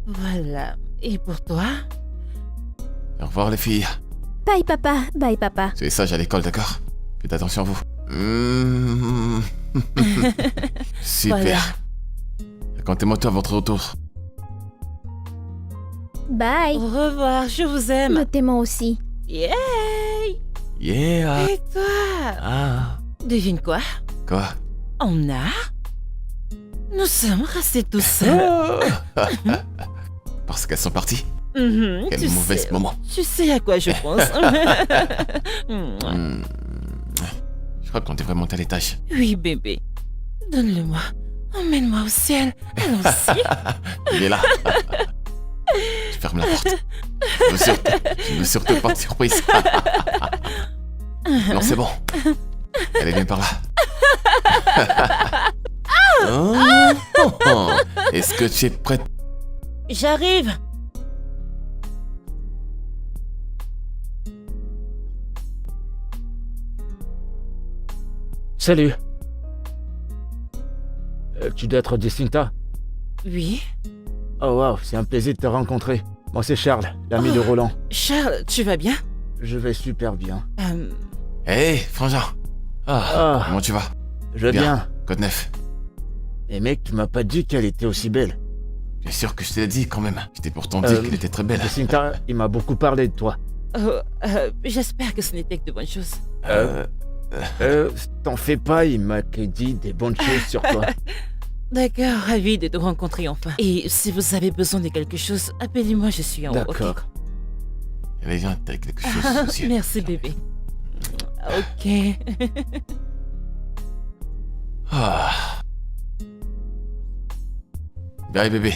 Voilà. Et pour toi? Au revoir les filles. Bye, papa. Bye, papa. Soyez sages à l'école, d'accord? Faites attention à vous. Super. Voilà. Racontez-moi tout à votre retour. Bye. Au revoir, je vous aime. Me t'aimons aussi. Yay! Yeah. Et toi? Ah. Devine quoi? Quoi? On a? Nous sommes restés tous seuls. Parce qu'elles sont parties. Mhm, Quel tu mauvais sais, moment. Tu sais à quoi je pense. Je crois qu'on devrait monter à l'étage. Oui, bébé. Donne-le-moi. Emmène-moi au ciel. Allons-y. Il est là. Je ferme la porte. Je veux surtout pas de surprise. Non, c'est bon. Elle est bien par là. Oh. Est-ce que tu es prête? J'arrive. Salut. Tu dois être Jacinta? Oui. Oh wow, c'est un plaisir de te rencontrer. Moi c'est Charles, l'ami de Roland. Charles, tu vas bien? Je vais super bien. Hé, frangin. Ah. Comment tu vas? Je vais bien. Code 9. Et mec, tu m'as pas dit qu'elle était aussi belle. Bien sûr que je te l'ai dit quand même. Je t'ai pourtant dit qu'elle était très belle. Jacinta, il m'a beaucoup parlé de toi. J'espère que ce n'était que de bonnes choses. T'en fais pas, il m'a que dit des bonnes choses sur toi. D'accord, ravi de te rencontrer enfin. Et si vous avez besoin de quelque chose, appelez-moi, je suis en haut. D'accord. Ok. Allez, viens, t'as quelque chose aussi. Merci bébé. Ok. Ah. Bye bébé.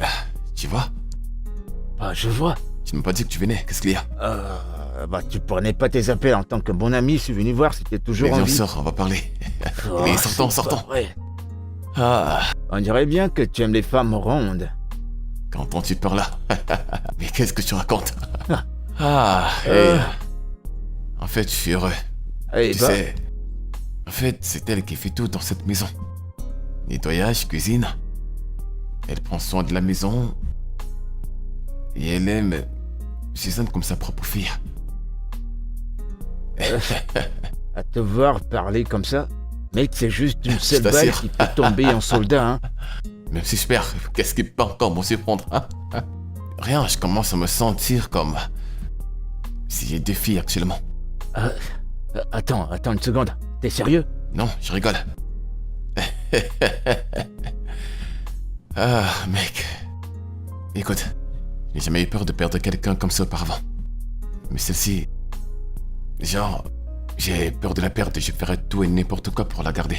Ah, tu vois? Ah, je vois. Tu ne m'as pas dit que tu venais, qu'est-ce qu'il y a? Tu prenais pas tes appels en tant que bon ami, je suis venu voir si t'es toujours Mais en viens, vie. sors, on va parler. Oh, Allez, sortons, c'est pas sortons. vrai. Ah, On dirait bien que tu aimes les femmes rondes. qu'entends tu par là? Mais qu'est-ce que tu racontes? Euh. En fait, je suis heureux. Eh Tu ben, sais, en fait, c'est elle qui fait tout dans cette maison. Nettoyage, cuisine. Elle prend soin de la maison. Et elle aime Suzanne comme sa propre fille. à te voir parler comme ça, mec, c'est juste une seule Je balle t'assure. qui peut tomber en soldat, hein. Même si je perds, qu'est-ce qui peut encore m'en surprendre, hein? Rien, je commence à me sentir comme si j'ai 2 filles actuellement. Attends une seconde. T'es sérieux? Non, je rigole. Ah, mec. Écoute, j'ai jamais eu peur de perdre quelqu'un comme ça auparavant. Mais celle-ci... Genre, j'ai peur de la perdre et je ferais tout et n'importe quoi pour la garder.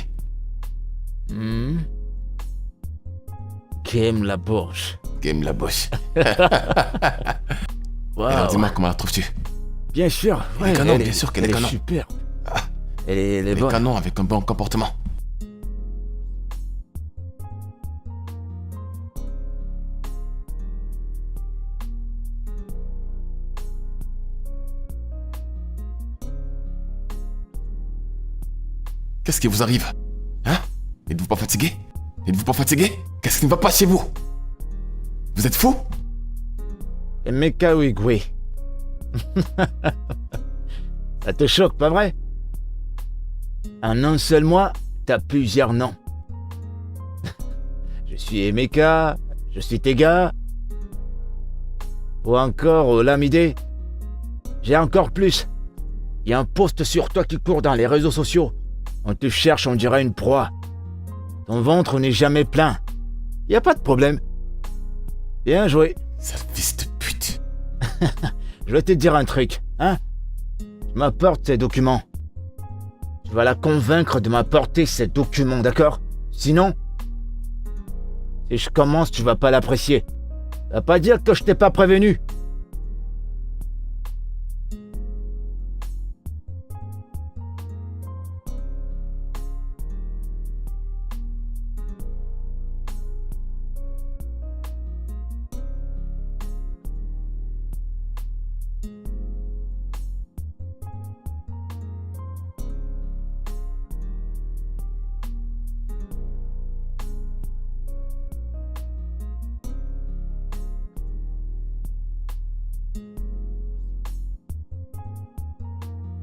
Game la bourge. Game la boche. Waouh. Alors dis-moi comment la trouves-tu? Bien sûr. Elle est canon, bien sûr qu'elle est canon. Super. Ah. Elle est Elle est bonne. canon avec un bon comportement. Qu'est-ce qui vous arrive? Hein? N'êtes-vous pas fatigué? N'êtes-vous pas fatigué? Qu'est-ce qui ne va pas chez vous? Vous êtes fou? Emeka Wigwe. Ça te choque, pas vrai? En un seul mois, t'as plusieurs noms. Je suis Emeka, je suis Tega. Ou encore Olamide. J'ai encore plus. Il y a un post sur toi qui court dans les réseaux sociaux. On te cherche, on dirait une proie. Ton ventre n'est jamais plein. Y a pas de problème. Bien joué. Sale fils de pute. Je vais te dire un truc, hein? Tu m'apportes ces documents. Tu vas la convaincre de m'apporter ces documents, d'accord? Sinon, si je commence, tu vas pas l'apprécier. Ça va pas dire que je t'ai pas prévenu.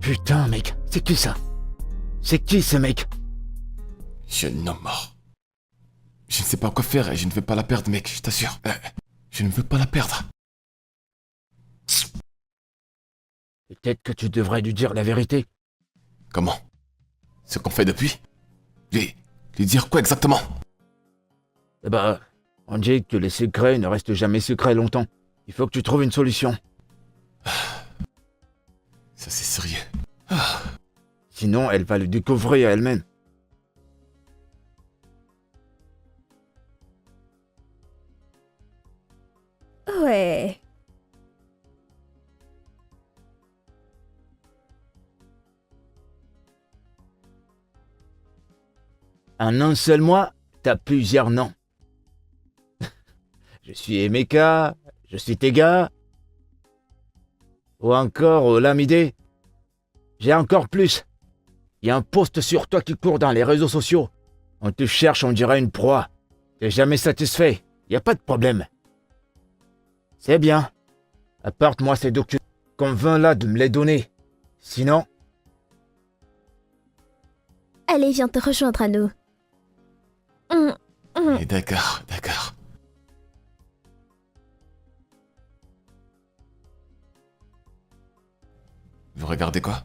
Putain, mec, c'est qui ça? C'est qui ce mec? Jeune homme mort. Je ne sais pas quoi faire et je ne veux pas la perdre, mec, je t'assure. Je ne veux pas la perdre. Peut-être que tu devrais lui dire la vérité. Comment? Ce qu'on fait depuis? Lui dire quoi exactement? Eh ben, on dit que les secrets ne restent jamais secrets longtemps. Il faut que tu trouves une solution. Ça c'est sérieux. Sinon, elle va le découvrir elle-même. Ouais. En un seul mois, t'as plusieurs noms. Je suis Emeka, je suis Tega. Ou encore Olamide. J'ai encore plus. Il y a un post sur toi qui court dans les réseaux sociaux. On te cherche, on dirait une proie. T'es jamais satisfait. Y a pas de problème. C'est bien. Apporte-moi ces documents. Convainc-la de me les donner. Sinon, Allez, viens te rejoindre à nous. Et d'accord, d'accord. Vous regardez quoi?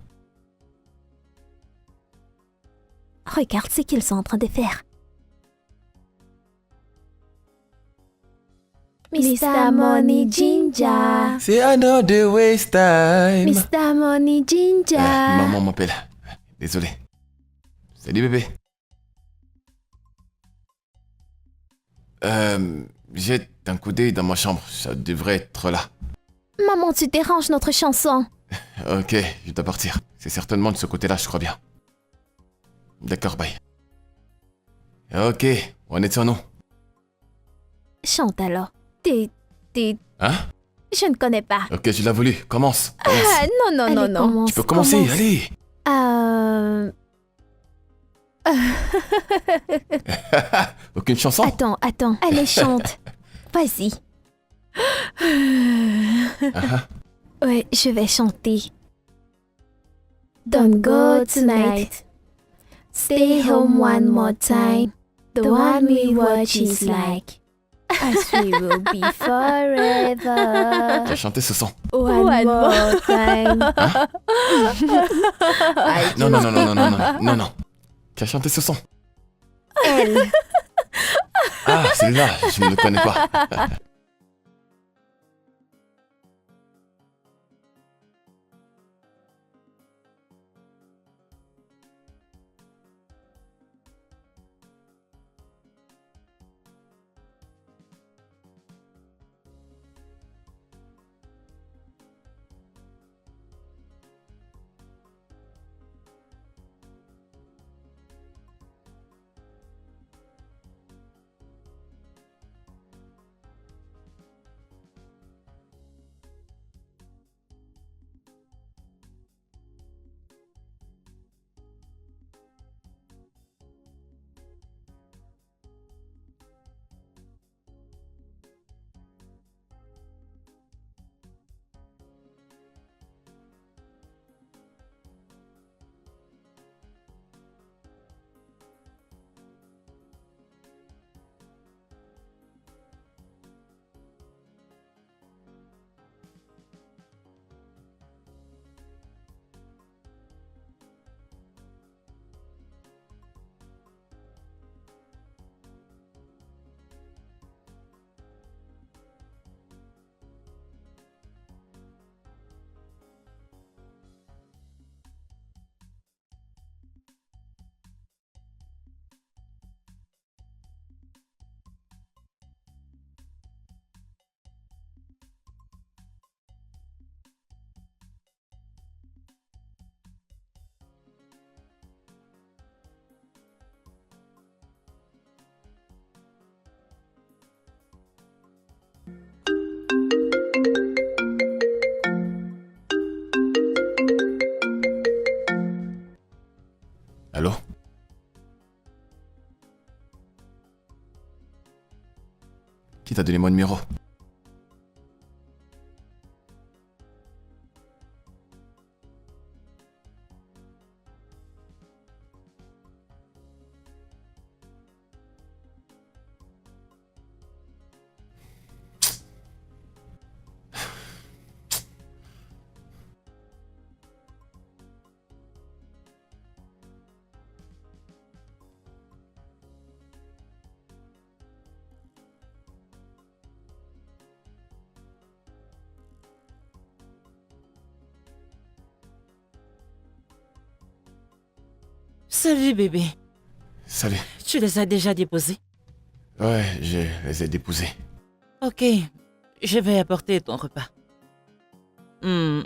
Regarde ce qu'ils sont en train de faire. Mr. Money Ginger. C'est another waste time. Mr. Money Ginger. Maman m'appelle. Désolé. Salut bébé. Jette un coup d'œil dans ma chambre, ça devrait être là. Maman, tu déranges notre chanson. Ok, je dois partir. C'est certainement de ce côté-là, je crois bien. D'accord, bye. Ok, on est sur nous. Chante alors. T'es... Hein? Je ne connais pas. Ok, je l'ai voulu. Commence. Commence. Ah, non, Allez, non. Tu peux commencer, commence. allez. Aucune chanson? Attends. Allez, chante. Vas-y. Ouais, je vais chanter. Don't go tonight. Stay home one more time. The one we watch is like. As we will be forever. Tu as chanté ce son. One more time. Non. Tu as chanté ce son. Elle. Ah, celui-là, je ne le connais pas. Allô? Qui t'a donné mon numéro? Salut bébé. Salut. Tu les as déjà déposés? Ouais, je les ai déposés. Ok, je vais apporter ton repas. Hmm.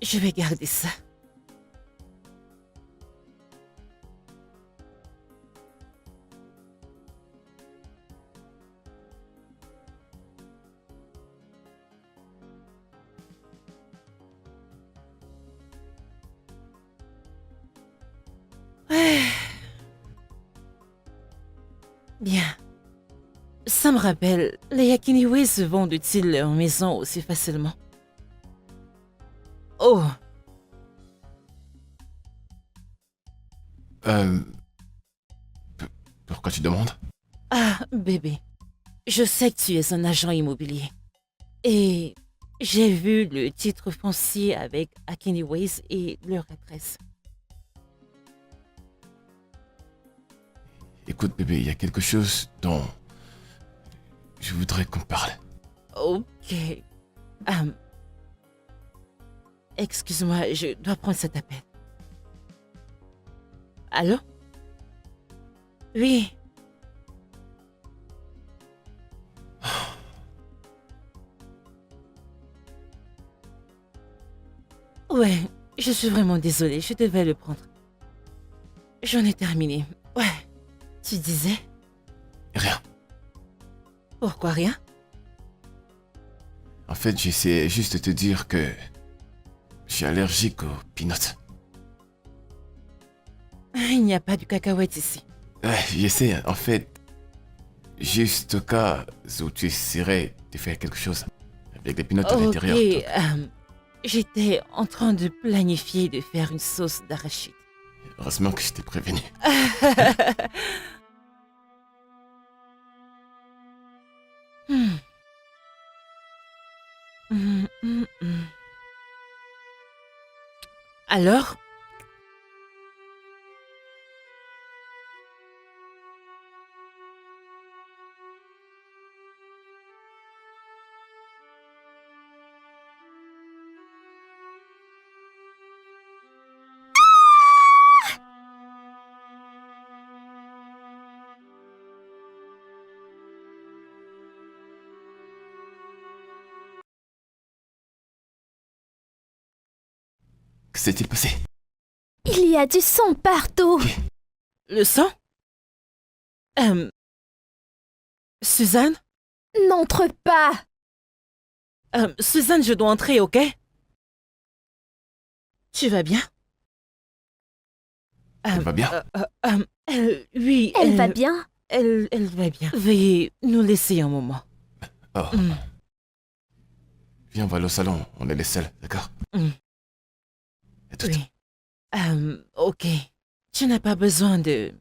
Je vais garder ça. Ouais, Bien. Ça me rappelle, les Yakiniway se vendent-ils leur maison aussi facilement? Oh, Euh... Pourquoi tu demandes? ah, bébé. Je sais que tu es un agent immobilier. Et j'ai vu le titre foncier avec Akiniways et leur adresse. Écoute, bébé, il y a quelque chose dont je voudrais qu'on parle. Ok. Hum, Excuse-moi, je dois prendre cet appel. Allô? Oui. Ouais, je suis vraiment désolée, je devais le prendre. J'en ai terminé. Ouais. Tu disais? Rien. Pourquoi rien? En fait, j'essaie juste de te dire que je suis allergique aux peanuts. Il n'y a pas de cacahuètes ici. Ouais, j'essaie, en fait, juste au cas où tu essaierais de faire quelque chose avec des peanuts à Ok, l'intérieur. j'étais en train de planifier de faire une sauce d'arachide. Heureusement que je t'ai prévenu. Hmm. Hmm. Alors? Que s'est-il passé? Il y a du sang partout. Le sang? Suzanne? N'entre pas. Suzanne, je dois entrer, ok? Tu vas bien? Elle va bien? Oui, Elle va bien. Elle va bien. Veuillez nous laisser un moment. Oh. Hmm. Viens, on va aller au salon, on est les seuls, d'accord? Hmm. À toutes. Oui. Ok. Tu n'as pas besoin de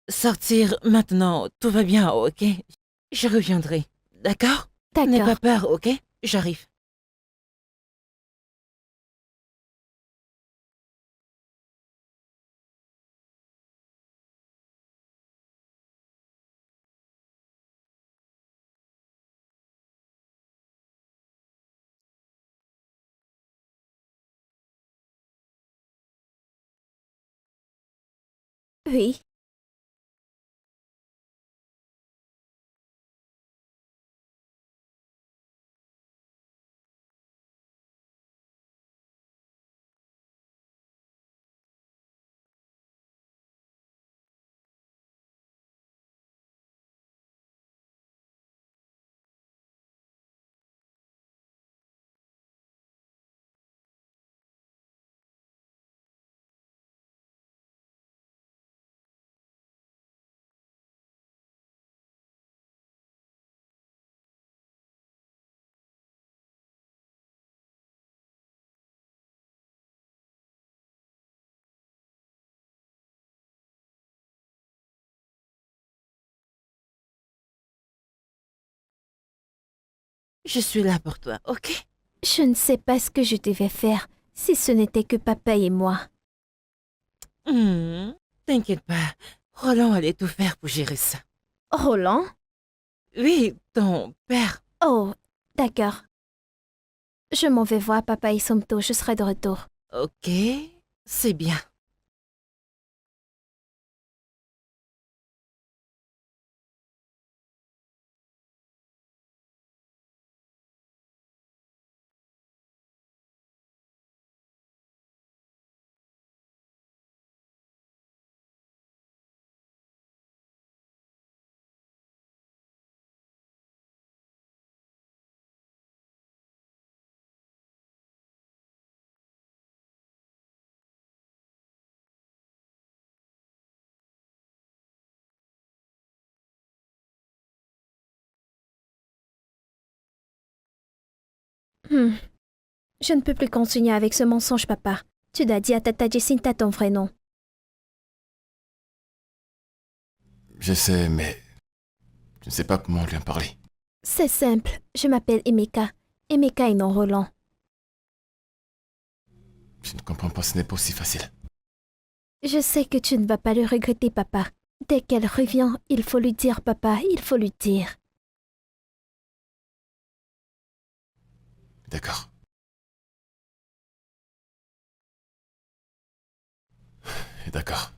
sortir maintenant. Tout va bien, ok? Je reviendrai. D'accord? N'aie pas D'accord. peur, ok? J'arrive. Oui. Je suis là pour toi, ok? Je ne sais pas ce que je devais faire si ce n'était que papa et moi. T'inquiète pas. Roland allait tout faire pour gérer ça. Roland? Oui, ton père. Oh, d'accord. Je m'en vais voir papa et Somto, je serai de retour. Ok, c'est bien. Je ne peux plus continuer avec ce mensonge, papa. Tu dois dire à Tata Jacinta ton vrai nom. Je sais, mais je ne sais pas comment lui en parler. C'est simple. Je m'appelle Emeka. Emeka et non Roland. Je ne comprends pas, ce n'est pas aussi facile. Je sais que tu ne vas pas le regretter, papa. Dès qu'elle revient, il faut lui dire, papa, il faut lui dire. D'accord. D'accord.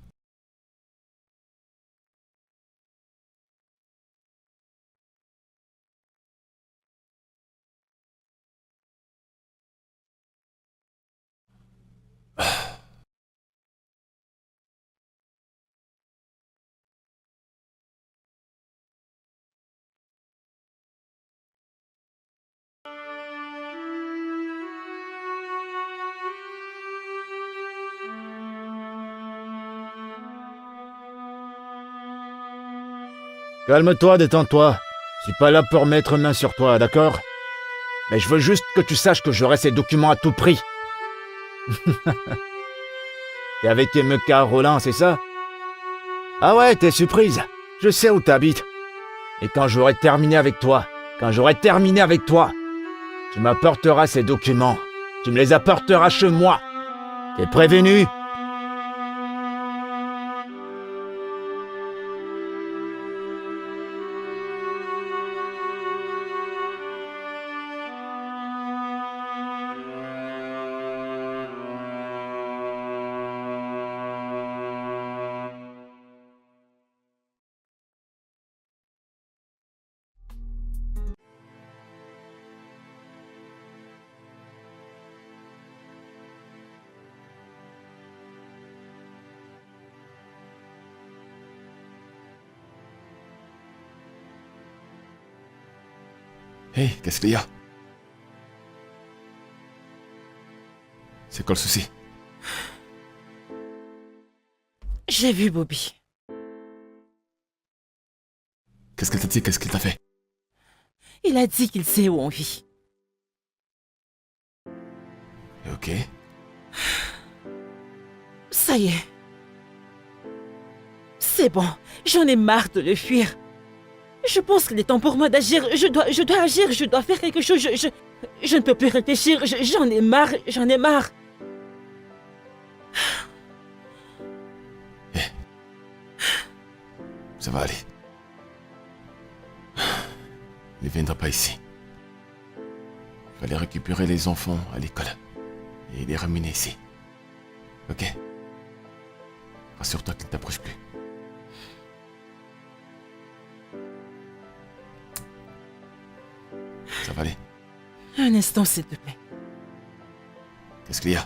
Calme-toi, détends-toi. Je suis pas là pour mettre main sur toi, d'accord? Mais je veux juste que tu saches que j'aurai ces documents à tout prix. T'es avec Emeka Roland, c'est ça? Ah ouais, t'es surprise. Je sais où t'habites. Et quand j'aurai terminé avec toi, tu m'apporteras ces documents. Tu me les apporteras chez moi. T'es prévenu? Hey, qu'est-ce qu'il y a? C'est quoi le souci? J'ai vu Bobby. Qu'est-ce qu'il t'a dit? Qu'est-ce qu'il t'a fait? Il a dit qu'il sait où on vit. Ok. Ça y est. C'est bon, j'en ai marre de le fuir. Je pense qu'il est temps pour moi d'agir. Je dois agir, je dois faire quelque chose. Je ne peux plus réfléchir. J'en ai marre, j'en ai marre. Ça va aller. Il ne viendra pas ici. Il fallait récupérer les enfants à l'école et les ramener ici. Ok? Rassure-toi qu'il ne t'approche plus. Ça va aller. Un instant, s'il te plaît. Qu'est-ce qu'il y a?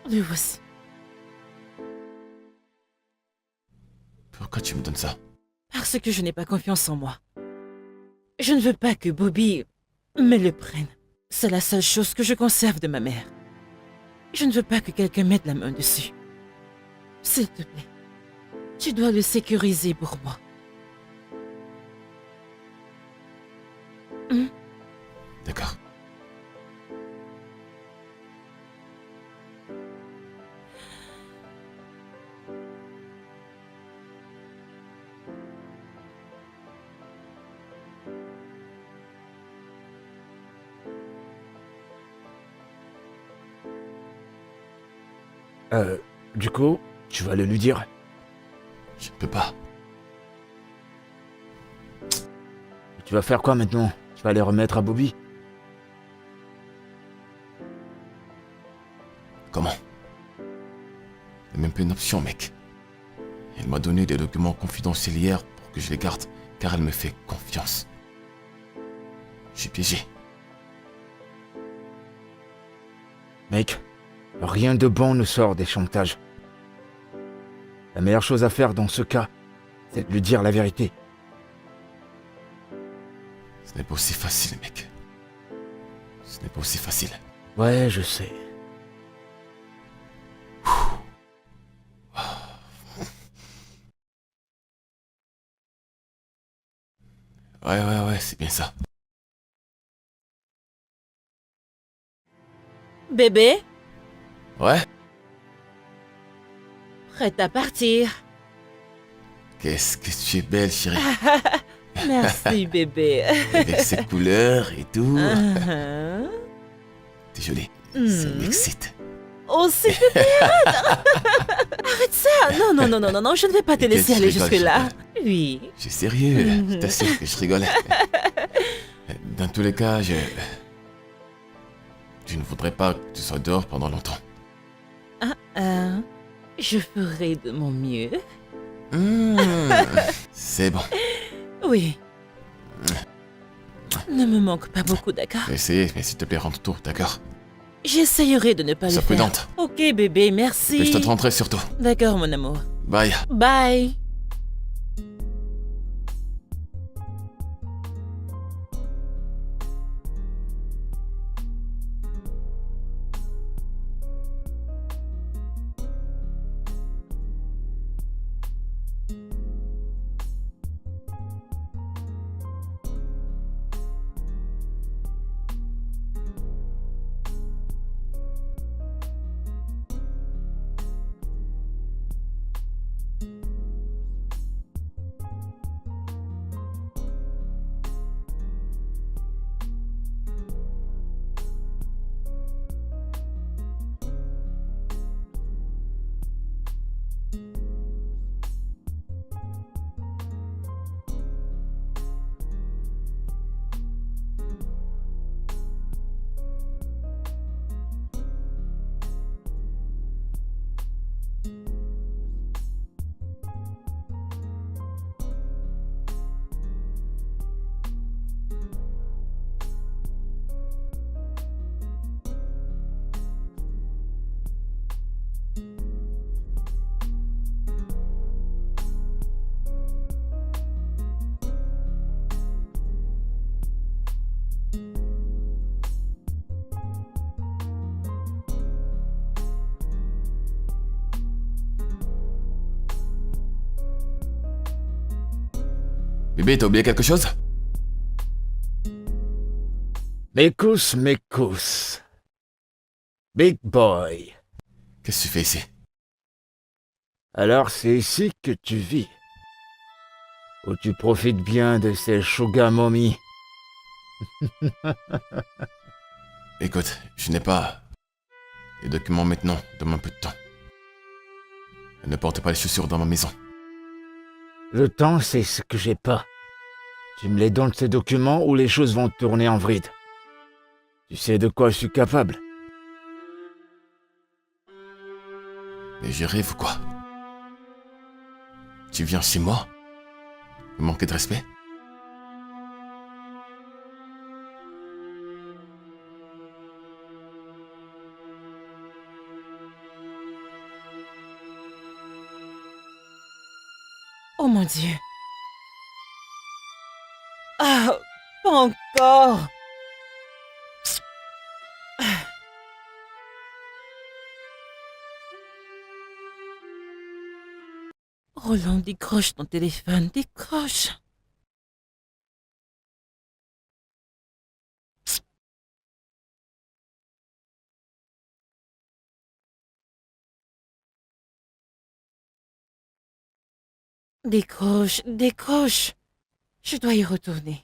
Le voici. Pourquoi tu me donnes ça? Parce que je n'ai pas confiance en moi. Je ne veux pas que Bobby me le prenne. C'est la seule chose que je conserve de ma mère. Je ne veux pas que quelqu'un mette la main dessus. S'il te plaît, tu dois le sécuriser pour moi. D'accord. Du coup, tu vas le lui dire. Je ne peux pas. Tu vas faire quoi maintenant? Tu vas les remettre à Bobby? Comment? C'est même pas une option, mec. Elle m'a donné des documents confidentiels hier pour que je les garde, car elle me fait confiance. Je suis piégé. Mec, rien de bon ne sort des chantages. La meilleure chose à faire dans ce cas, c'est de lui dire la vérité. Ce n'est pas aussi facile, mec. Ce n'est pas aussi facile. Ouais, je sais. Ouais, c'est bien ça. Bébé, Ouais? prête à partir. Qu'est-ce que tu es belle, chérie. Merci, bébé. Avec ses couleurs et tout. Uh-huh. T'es jolie. Ça Mhm. m'excite. Oh, c'est bébé, arrête ça. Non, je ne vais pas te Ok, laisser je aller rigole, jusque-là. je Oui. Je suis sérieux, Mhm. je t'assure que je rigole. Dans tous les cas, je ne voudrais pas que tu sois dehors pendant longtemps. Je ferai de mon mieux. C'est bon. Oui. Ne me manque pas beaucoup, d'accord? Je vais essayer, mais s'il te plaît, rentre tôt, d'accord? J'essayerai de ne pas le Sois faire. prudente. Ok, bébé, merci. Et je te rentrer surtout. D'accord, mon amour. Bye. Bye. Bébé, t'as oublié quelque chose? Mécous. Big boy. Qu'est-ce que tu fais ici? Alors c'est ici que tu vis. Où tu profites bien de ces sugar mommy. Écoute, je n'ai pas les documents maintenant, donne-moi un peu de temps. Ne porte pas les chaussures dans ma maison. Le temps, c'est ce que j'ai pas. Tu me les donnes ces documents ou les choses vont tourner en vrille. Tu sais de quoi je suis capable. Mais je rêve ou quoi? Tu viens chez moi? Me manquer de respect? Oh mon Dieu. Ah, pas encore. Roland, décroche ton téléphone, décroche. Décroche. Je dois y retourner.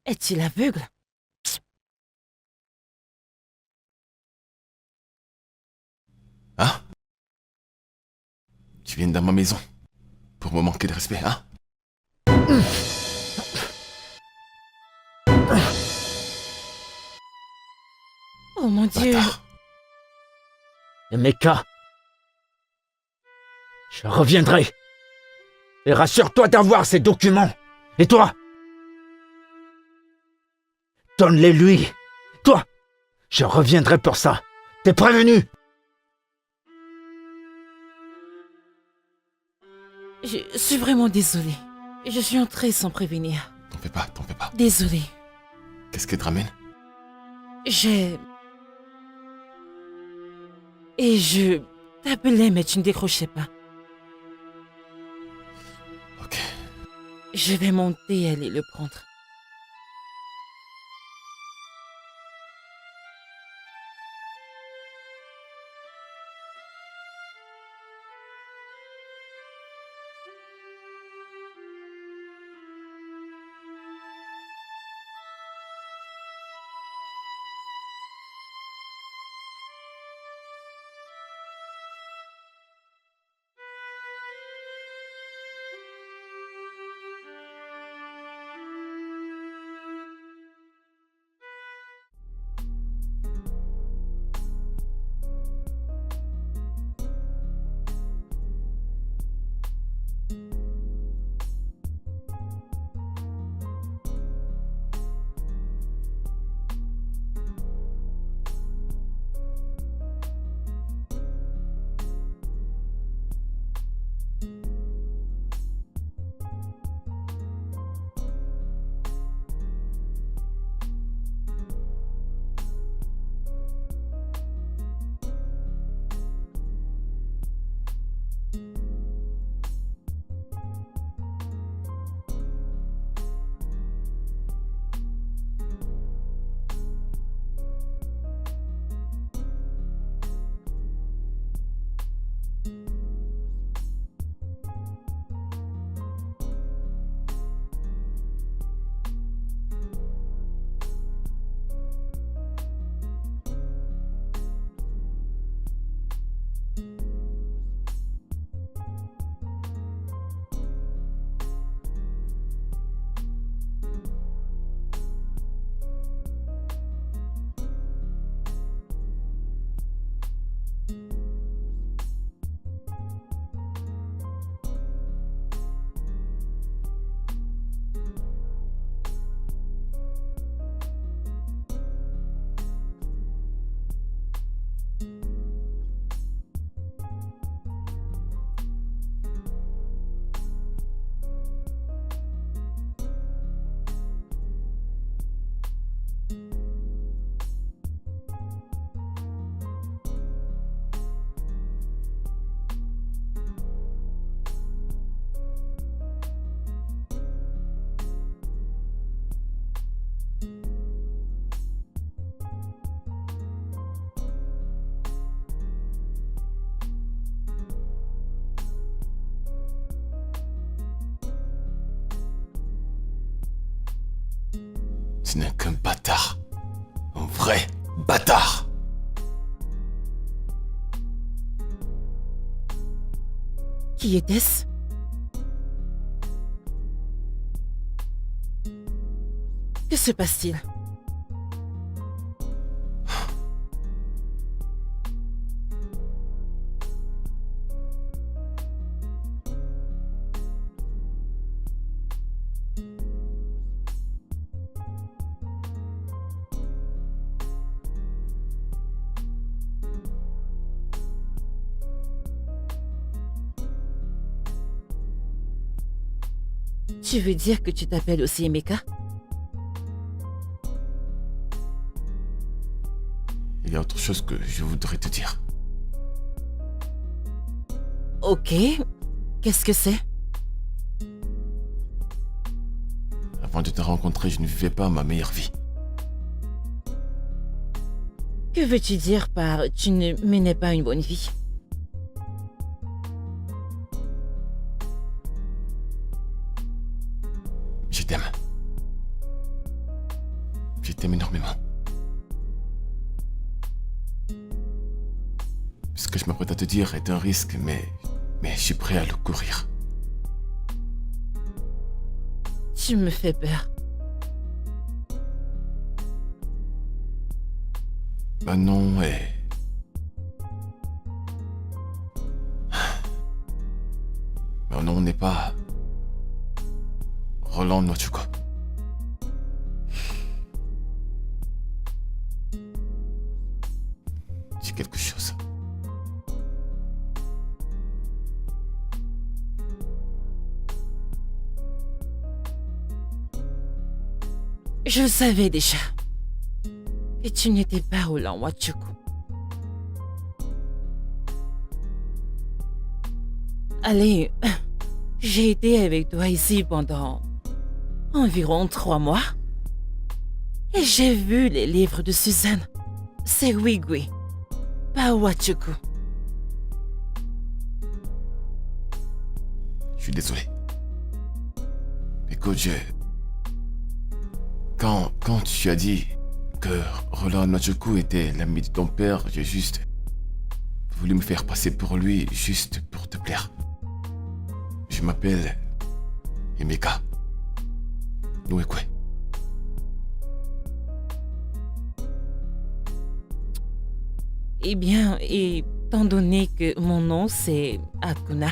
Est-il aveugle? Hein? Tu viens dans ma maison pour me manquer de respect, hein? Oh mon Dieu. Bâtard. Emeka, je reviendrai. Et rassure-toi d'avoir ces documents. Et toi? Donne-les lui. Toi, Je reviendrai pour ça. T'es prévenu? Je suis vraiment désolée. Je suis entrée sans prévenir. T'en fais pas, t'en fais pas. Désolée. Qu'est-ce qui te ramène? Et je t'appelais, mais tu ne décrochais pas. Ok. Je vais monter et aller le prendre. Tu n'es qu'un bâtard. Un vrai bâtard. Qui était-ce? Que se passe-t-il? Tu veux dire que tu t'appelles aussi Emeka? Il y a autre chose que je voudrais te dire. Ok. Qu'est-ce que c'est? Avant de te rencontrer, je ne vivais pas ma meilleure vie. Que veux-tu dire par tu ne menais pas une bonne vie? Je t'aime. Je t'aime énormément. Ce que je m'apprête à te dire est un risque, mais je suis prêt à le courir. Tu me fais peur. Manon est... Manon n'est pas... Roland Nochuko. Je le savais déjà. Que tu n'étais pas Roland Wachuku. Allez, j'ai été avec toi ici pendant environ 3 mois. Et j'ai vu les livres de Suzanne. C'est Wigwe, pas Wachuku. Je suis désolé. Écoute, Quand tu as dit que Roland Wachuku était l'ami de ton père, j'ai juste voulu me faire passer pour lui, juste pour te plaire. Je m'appelle Emeka Nwekwe. Eh bien, étant donné que mon nom c'est Akuna,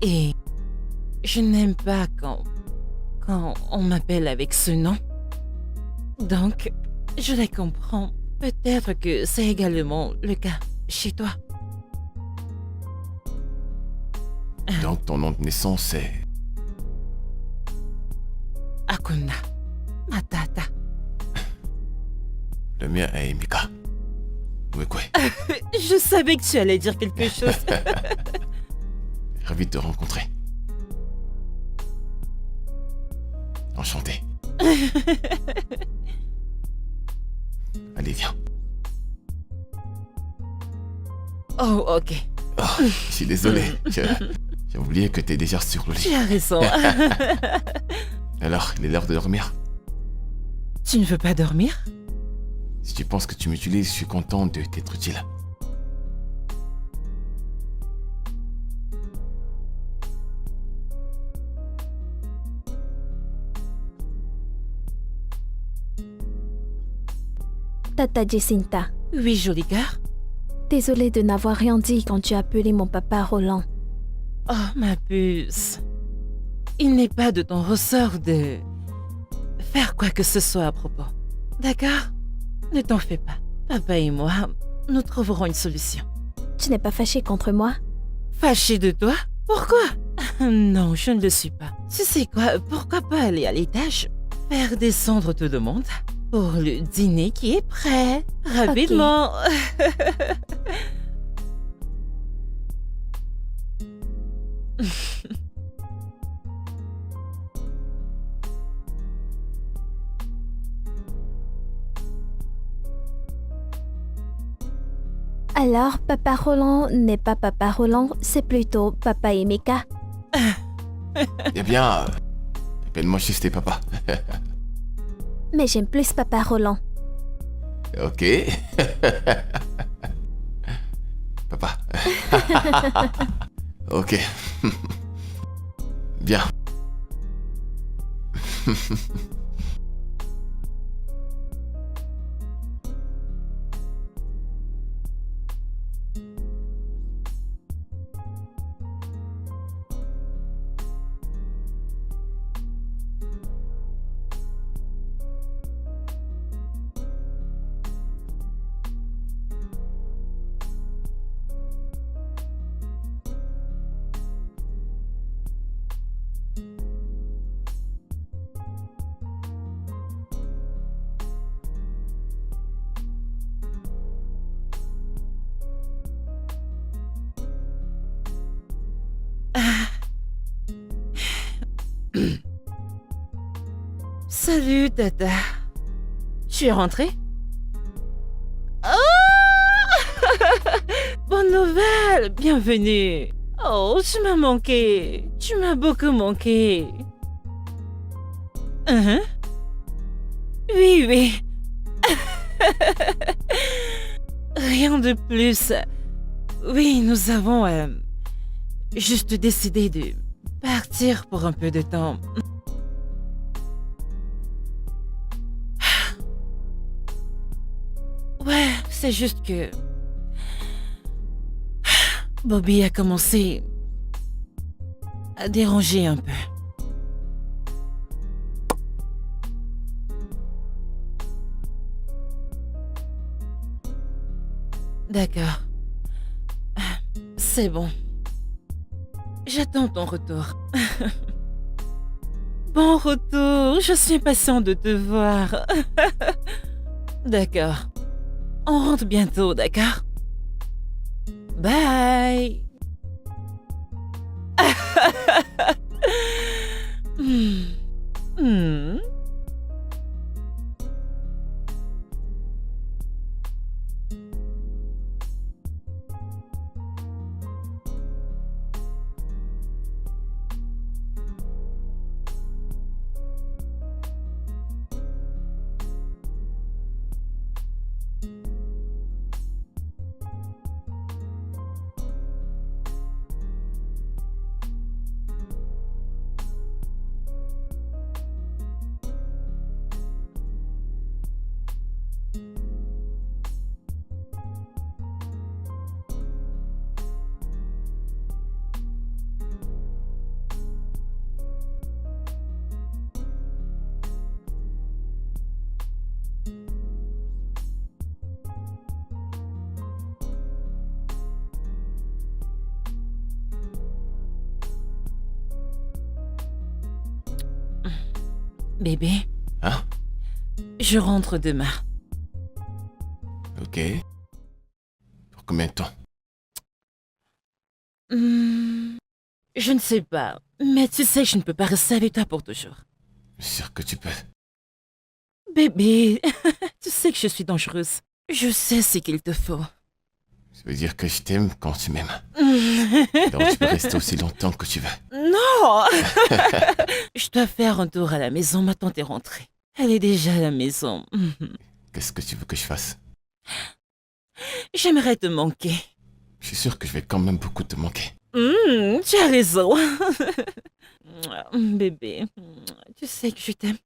et je n'aime pas quand on m'appelle avec ce nom. Donc, je les comprends. Peut-être que c'est également le cas chez toi. Donc ton nom de naissance c'est... Akuna Matata. Le mien est Emeka Nwekwe. Je savais que tu allais dire quelque chose. Ravi de te rencontrer. Enchanté. Allez, viens. Oh, ok. Oh, je suis désolé. J'ai oublié que t'es déjà sur le Tu lit. as raison. Alors, il est l'heure de dormir. Tu ne veux pas dormir? Si tu penses que tu m'utilises, je suis content de t'être utile. Tata Jacinta, Oui, joli cœur. désolée de n'avoir rien dit quand tu as appelé mon papa Roland. Oh, ma puce. Il n'est pas de ton ressort de faire quoi que ce soit à propos. D'accord? Ne t'en fais pas. Papa et moi, nous trouverons une solution. Tu n'es pas fâché contre moi? Fâché de toi? Pourquoi? Non, je ne le suis pas. Tu sais quoi? Pourquoi pas aller à l'étage? Faire descendre tout le monde pour le dîner qui est prêt. Rapidement. Alors, papa Roland n'est pas papa Roland, c'est plutôt papa Emeka. Eh bien, appelle-moi juste tes papa. Mais j'aime plus papa Roland. Ok. Papa. Ok. Bien. Salut, Tata. Tu es rentrée? Oh! Bonne nouvelle! Bienvenue! Oh, tu m'as manqué. Tu m'as beaucoup manqué. Oui, oui. Rien de plus. Oui, nous avons juste décidé de partir pour un peu de temps. Ouais, c'est juste que Bobby a commencé à déranger un peu. D'accord. C'est bon. J'attends ton retour. Bon retour, je suis impatient de te voir. D'accord. On rentre bientôt, d'accord? Bye. Hmm. Hmm. Bébé, Hein? je rentre demain. Ok. Pour combien de temps? Je ne sais pas, mais tu sais que je ne peux pas rester avec toi pour toujours. Sûr que tu peux. Bébé, tu sais que je suis dangereuse. Je sais ce qu'il te faut. Ça veut dire que je t'aime quand tu m'aimes. Donc tu peux rester aussi longtemps que tu veux. Non. Je dois faire un tour à la maison, ma tante est rentrée. Elle est déjà à la maison. Qu'est-ce que tu veux que je fasse? J'aimerais te manquer. Je suis sûr que je vais quand même beaucoup te manquer. Tu as raison. Bébé, tu sais que je t'aime.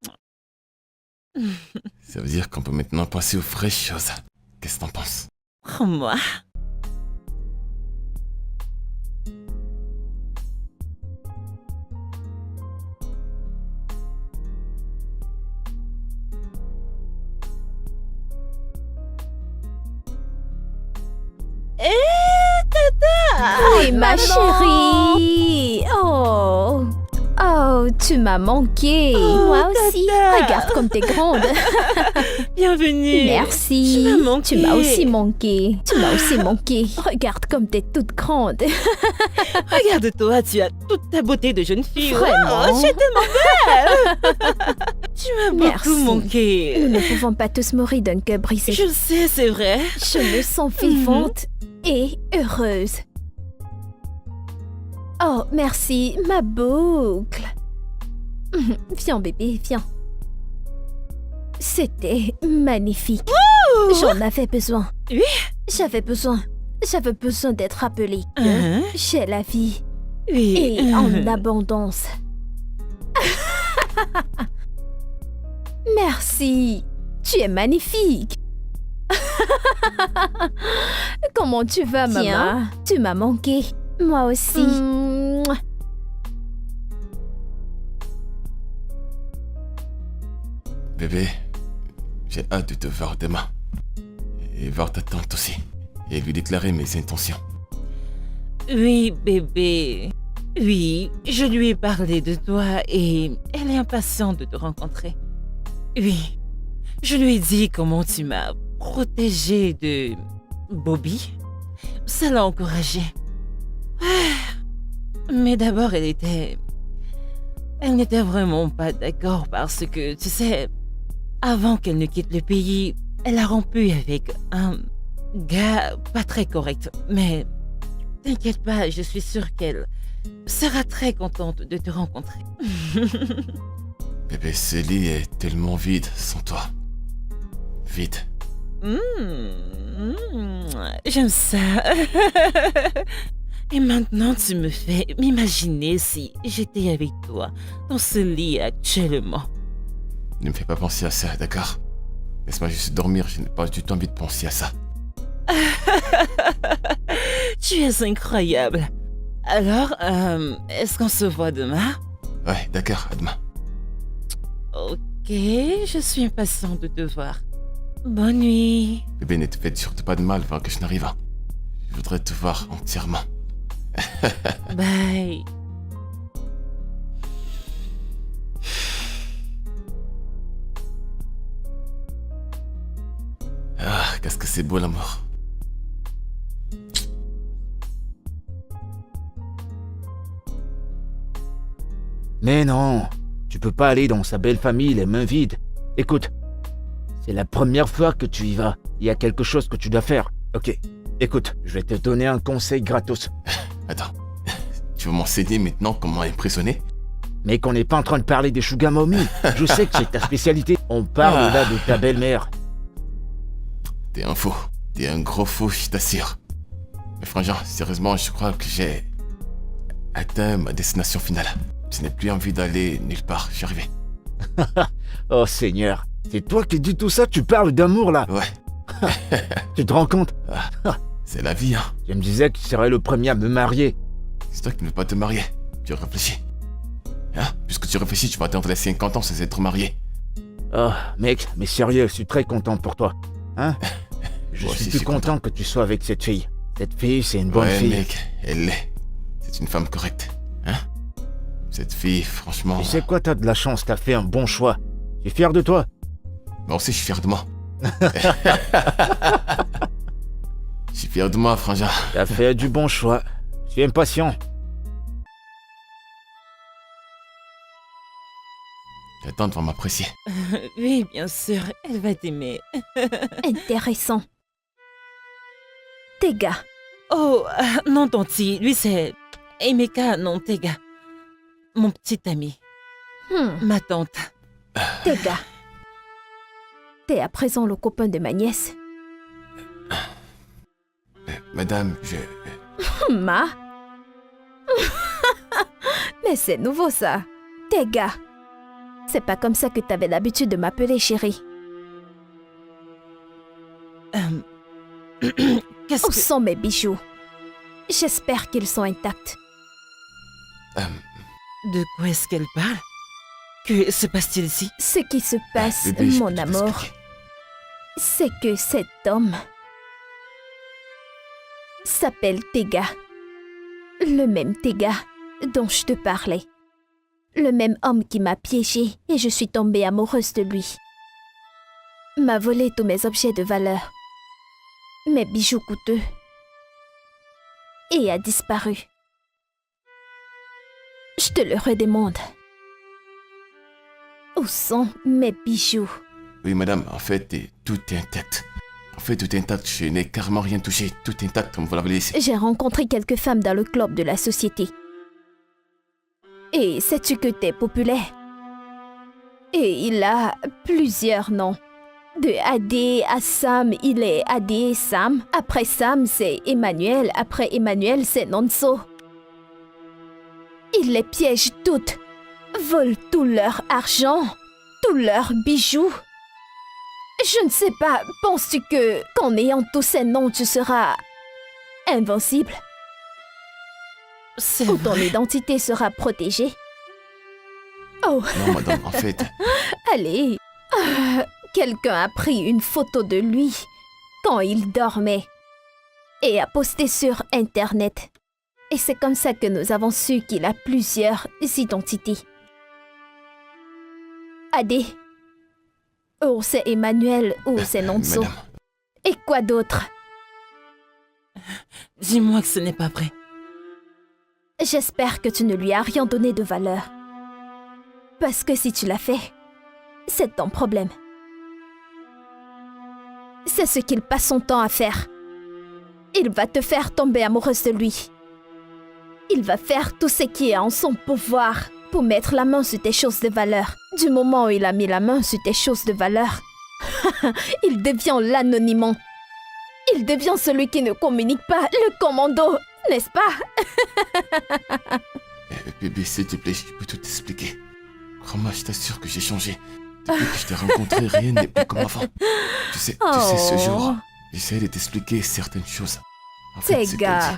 Ça veut dire qu'on peut maintenant passer aux vraies choses. Qu'est-ce que t'en penses? Oh, moi. Oui, ma chérie. Oh. Oh, tu m'as manqué. Oh, Moi aussi. Tata. Regarde comme t'es grande. Bienvenue. Merci. Tu m'as manqué. Tu m'as aussi manqué. Tu m'as aussi manqué. Regarde comme t'es toute grande. Regarde-toi, tu as toute ta beauté de jeune fille. Vraiment? Oh, tu es tellement belle. Tu m'as Merci. beaucoup manqué. Nous ne pouvons pas tous mourir d'un cœur brisé. Je sais, c'est vrai. Je me sens vivante et heureuse. Oh, merci, ma boucle. Viens, bébé, viens. C'était magnifique. J'en avais besoin. Oui? J'avais besoin d'être rappelée que Hein? j'ai la vie Oui. et en abondance. Merci. Tu es magnifique. Comment tu vas, maman? Tiens. Tu m'as manqué. Moi aussi. Mouah. Bébé, j'ai hâte de te voir demain. Et voir ta tante aussi. Et lui déclarer mes intentions. Oui, bébé. Oui, je lui ai parlé de toi et elle est impatiente de te rencontrer. Oui, je lui ai dit comment tu m'as protégée de Bobby. Ça l'a encouragée. Mais d'abord, elle n'était vraiment pas d'accord parce que, tu sais, avant qu'elle ne quitte le pays, elle a rompu avec un gars pas très correct. Mais t'inquiète pas, je suis sûre qu'elle sera très contente de te rencontrer. Bébé, ce lit est tellement vide sans toi. Vide. J'aime ça. Et maintenant, tu me fais m'imaginer si j'étais avec toi dans ce lit actuellement. Ne me fais pas penser à ça, d'accord? Laisse-moi juste dormir, je n'ai pas du tout envie de penser à ça. Tu es incroyable. Alors, est-ce qu'on se voit demain? Ouais, d'accord, à demain. Ok, je suis impatiente de te voir. Bonne nuit. Bébé, ne te fais surtout pas de mal avant que je n'arrive. Je voudrais te voir entièrement. Bye. qu'est-ce que c'est beau l'amour. Mais non, tu peux pas aller dans sa belle famille les mains vides. Écoute, c'est la première fois que tu y vas. Il y a quelque chose que tu dois faire. Ok, écoute, je vais te donner un conseil gratos. Attends, tu veux m'enseigner maintenant comment impressionner? Mais qu'on n'est pas en train de parler des sugar mommy. Je sais que c'est ta spécialité. On parle là de ta belle-mère. T'es un faux. T'es un gros faux, je t'assure. Mais frangin, sérieusement, je crois que j'ai atteint ma destination finale. Je n'ai plus envie d'aller nulle part, je suis arrivé. Oh Seigneur, c'est toi qui dis tout ça, tu parles d'amour là. Ouais, Tu te rends compte? c'est la vie, hein. Je me disais que tu serais le premier à me marier. C'est toi qui ne veux pas te marier. Tu réfléchis. Hein? Puisque tu réfléchis, tu vas attendre les 50 ans sans être marié. Oh mec, mais sérieux, je suis très content pour toi. Hein? Je Moi suis aussi, plus je suis content que tu sois avec cette fille. Cette fille, c'est une bonne Ouais, fille. mec, elle l'est. C'est une femme correcte. Hein? Cette fille, franchement... Tu sais quoi, t'as de la chance, t'as fait un bon choix. Je suis fier de toi. Moi aussi, je suis fier de moi. Je suis fier de moi, frangin. T'as fait du bon choix. Je suis impatient. J'attends de voir m'apprécier. Oui, bien sûr, elle va t'aimer. Intéressant. Tega. Oh, non, Tonti, lui c'est Emeka, non, Tega. Mon petit ami, ma tante. Tega. T'es à présent le copain de ma nièce. Madame, je... Ma. Mais c'est nouveau ça. Tega. C'est pas comme ça que t'avais l'habitude de m'appeler chérie. Qu'est-ce Où que... sont mes bijoux? J'espère qu'ils sont intacts. De quoi est-ce qu'elle parle? Que se passe-t-il ici? Ce qui se passe, bébé, je peux mon tout amour, expliquer. c'est que cet homme s'appelle Tega. Le même Tega dont je te parlais. Le même homme qui m'a piégée et je suis tombée amoureuse de lui. M'a volé tous mes objets de valeur, mes bijoux coûteux, et a disparu. Je te le redemande. Où sont mes bijoux? Oui, madame, en fait, tout est intact. En fait, tout est intact. Je n'ai carrément rien touché. Tout est intact, comme vous l'avez laissé. J'ai rencontré quelques femmes dans le club de la société. Et sais-tu que t'es populaire? Et il a plusieurs noms. De Adé à Sam, il est Adé Sam. Après Sam, c'est Emmanuel. Après Emmanuel, c'est Nonso. Il les piège toutes. Vole tout leur argent, tous leurs bijoux. Je ne sais pas, penses-tu que qu'en ayant tous ces noms, tu seras invincible? C'est Ou ton vrai. identité sera protégée? Oh, Non, madame, en fait... allez. Quelqu'un a pris une photo de lui quand il dormait et a posté sur Internet. Et c'est comme ça que nous avons su qu'il a plusieurs identités. Adé. Ou c'est Emmanuel ou c'est Nonso. Madame, Et quoi d'autre? Dis-moi que ce n'est pas vrai. J'espère que tu ne lui as rien donné de valeur. Parce que si tu l'as fait, c'est ton problème. C'est ce qu'il passe son temps à faire. Il va te faire tomber amoureuse de lui. Il va faire tout ce qui est en son pouvoir pour mettre la main sur tes choses de valeur. Du moment où il a mis la main sur tes choses de valeur, il devient l'anonymat. Il devient celui qui ne communique pas, le commando, n'est-ce pas? bébé, s'il te plaît, je peux tout t'expliquer. Crois-moi, je t'assure que j'ai changé. Depuis que je t'ai rencontré, rien n'est plus comme avant. Tu sais, ce jour, j'essayais de t'expliquer certaines choses. En fait, ce que Tega. dit,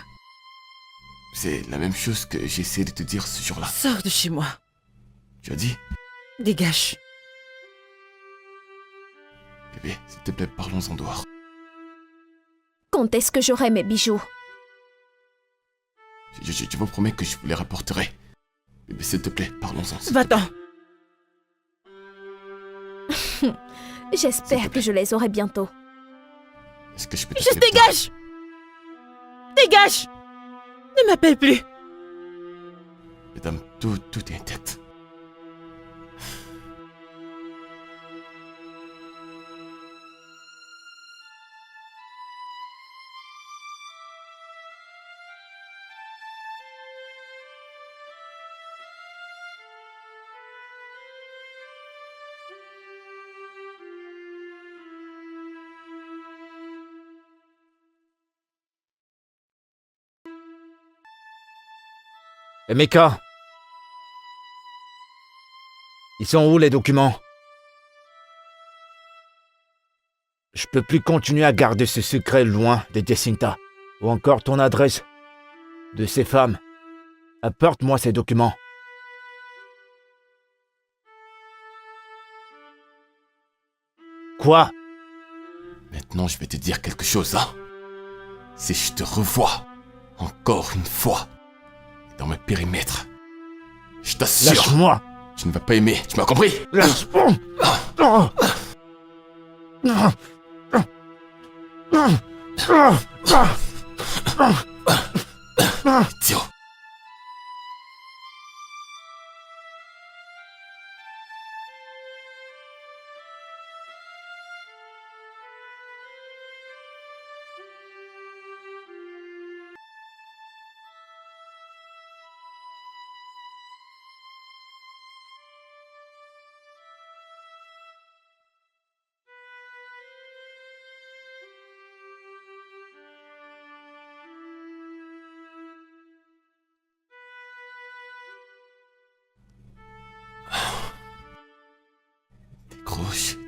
c'est la même chose que j'ai essayé de te dire ce jour-là. Sors de chez moi. Tu as dit, Dégage. bébé, s'il te plaît, parlons en dehors. Quand est-ce que j'aurai mes bijoux? Je vous promets que je vous les rapporterai. Bébé, s'il te plaît, parlons-en. s'il te plaît. Va-t'en. J'espère que je les aurai bientôt. Est-ce que je peux te Juste faire peur? dégage! Dégage! Ne m'appelle plus! Madame, tout est intact. Emeka, ils sont où les documents? Je peux plus continuer à garder ce secret loin de Jacinta. Ou encore ton adresse de ces femmes. Apporte-moi ces documents. Quoi? Maintenant, je vais te dire quelque chose, hein. Si je te revois, encore une fois, dans mes périmètres, je t'assure, Lâche-moi! tu ne vas pas aimer, tu m'as compris? Lâche-moi! Tio.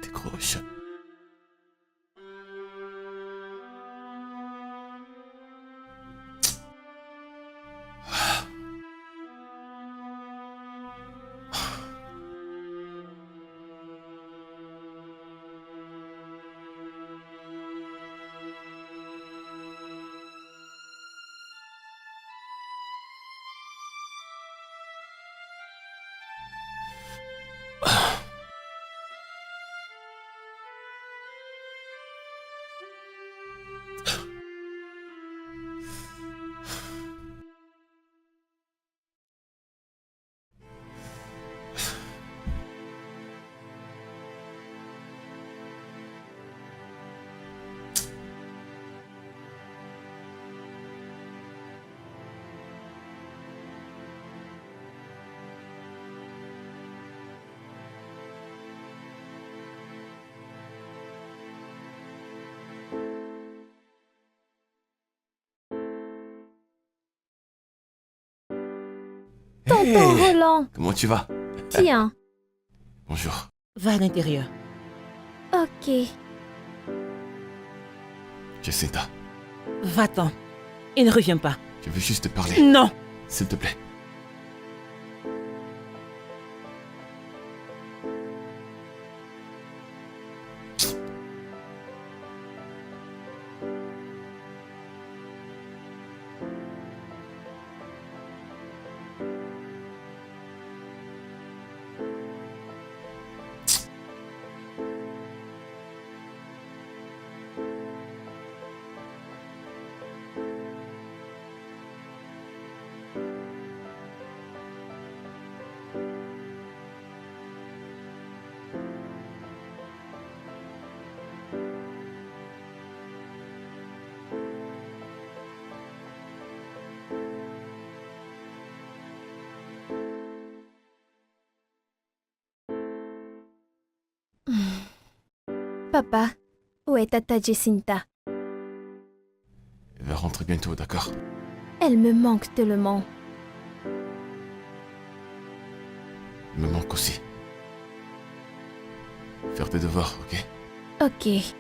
Décroche. Tonton Roland, Comment tu vas? tiens. Bonjour. Va à l'intérieur. Ok. Jacinta, Va-t'en. Et ne reviens pas. je veux juste te parler, Non! s'il te plaît. Papa, où est Tata Jacinta? Elle va rentrer bientôt, d'accord? Elle me manque tellement. Elle me manque aussi. Faire tes devoirs, ok? Ok.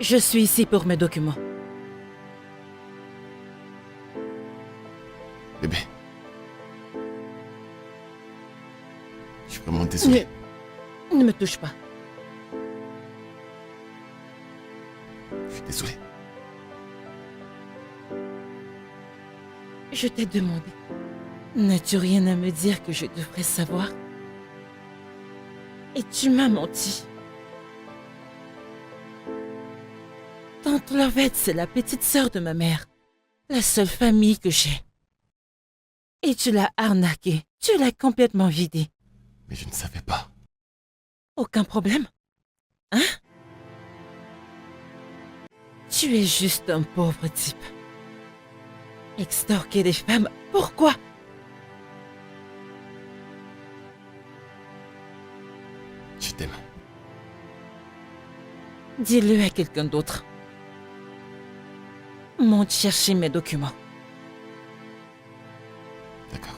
Je suis ici pour mes documents. Bébé. Je suis vraiment désolé. Ne me touche pas. Je suis désolé. Je t'ai demandé. N'as-tu rien à me dire que je devrais savoir? Et tu m'as menti. Tante Lovette, c'est la petite sœur de ma mère. La seule famille que j'ai. Et tu l'as arnaquée. Tu l'as complètement vidée. Mais je ne savais pas. Aucun problème? Hein? Tu es juste un pauvre type. Extorquer des femmes, pourquoi? Je t'aime. Dis-le à quelqu'un d'autre. Monte chercher mes documents. D'accord.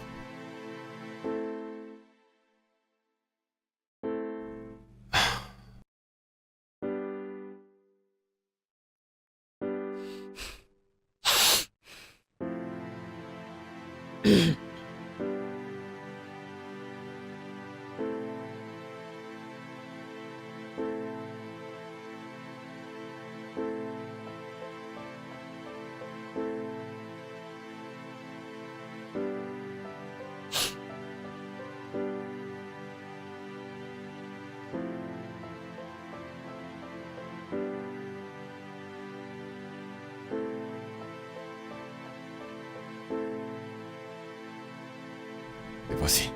Et voici.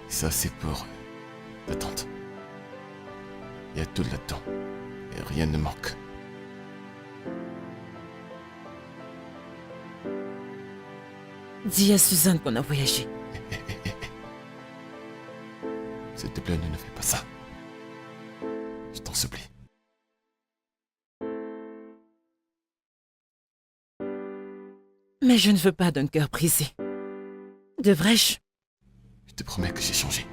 Ça, c'est pour ta tante. Il y a tout là-dedans. Et rien ne manque. Dis à Suzanne qu'on a voyagé. S'il te plaît, ne fais pas ça. Je t'en supplie. Mais je ne veux pas d'un cœur brisé. Devrais-je? Je te promets que j'ai changé.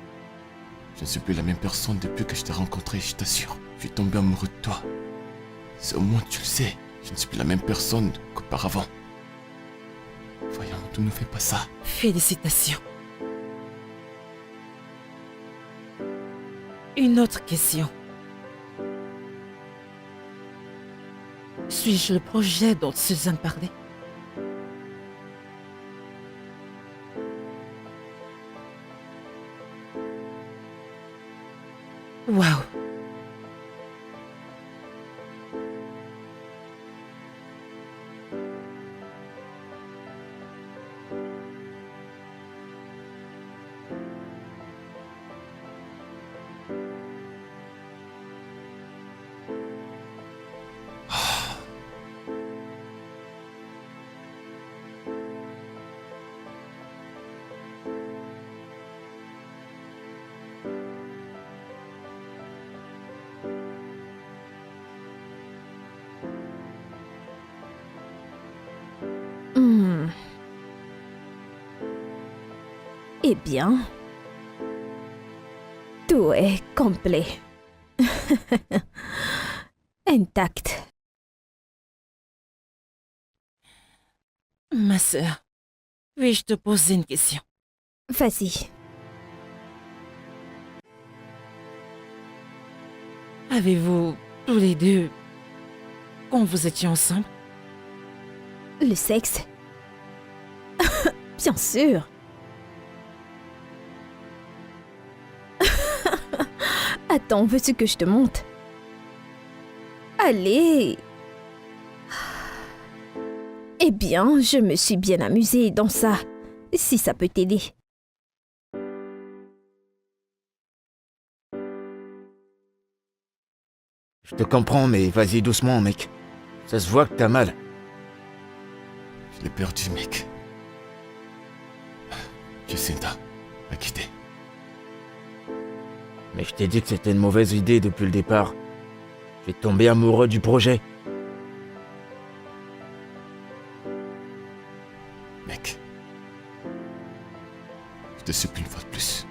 Je ne suis plus la même personne depuis que je t'ai rencontré, je t'assure. Je suis tombé amoureux de toi. C'est au moins tu le sais. Je ne suis plus la même personne qu'auparavant. Voyons, tu ne fais pas ça. Félicitations. Une autre question. Suis-je le projet dont Suzanne parlait? Waouh! Eh bien, tout est complet. Intact. Ma sœur, puis-je te poser une question? Vas-y. Avez-vous, tous les deux, quand vous étiez ensemble? Le sexe? Bien sûr. Attends, veux-tu que je te montre? Allez. Eh bien, je me suis bien amusée dans ça, si ça peut t'aider. Je te comprends, mais vas-y doucement, mec. Ça se voit que t'as mal. Je l'ai perdu, mec. Jacinta a quitté. Mais je t'ai dit que c'était une mauvaise idée depuis le départ. J'ai tombé amoureux du projet. Mec. Je te supplie une fois de plus.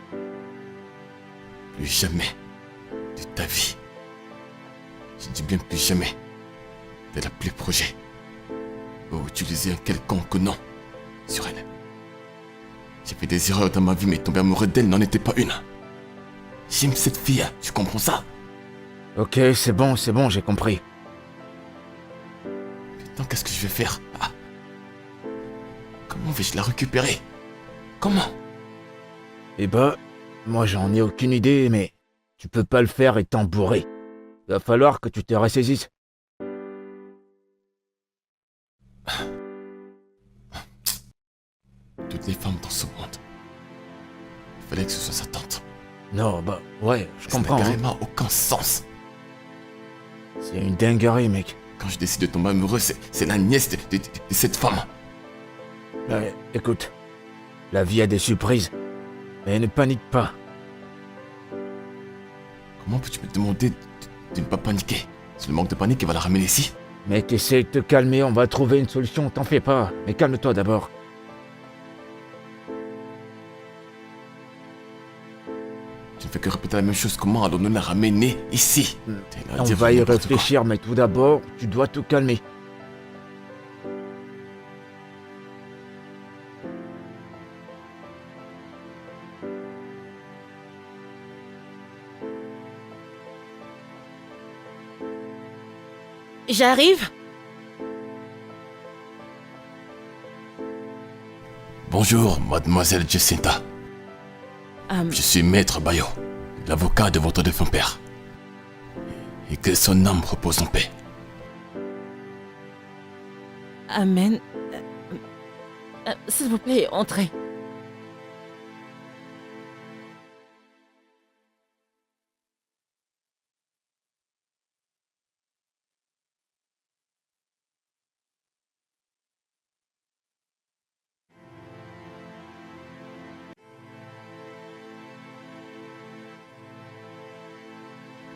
Plus jamais de ta vie Je dis bien plus jamais, de la plus projet, ou utiliser un quelconque nom sur elle. J'ai fait des erreurs dans ma vie, mais tomber amoureux d'elle n'en était pas une. J'aime cette fille, tu comprends ça? Ok, c'est bon, j'ai compris. Maintenant, qu'est-ce que je vais faire? Comment vais-je la récupérer? Comment? Eh ben, moi j'en ai aucune idée, mais tu peux pas le faire étant bourré. Il va falloir que tu te ressaisisses. Toutes les femmes dans ce monde. Il fallait que ce soit sa tante. Non, bah ouais, je Ça n'a comprends. Hein. carrément aucun sens. C'est une dinguerie, mec. Quand je décide de tomber amoureux, c'est la nièce de cette femme. Ouais, écoute, la vie a des surprises, mais ne panique pas. Comment peux-tu me demander de ne pas paniquer? C'est le manque de panique qui va la ramener ici. Mec, essaie de te calmer, on va trouver une solution, t'en fais pas. Mais calme-toi d'abord. Tu ne fais que répéter la même chose. Comment allons-nous la ramener ici? On va y réfléchir, mais tout d'abord, tu dois te calmer. J'arrive. Bonjour, mademoiselle Jacinta. Je suis maître Bayo, l'avocat de votre défunt père. Et que son âme repose en paix. Amen. S'il vous plaît, entrez.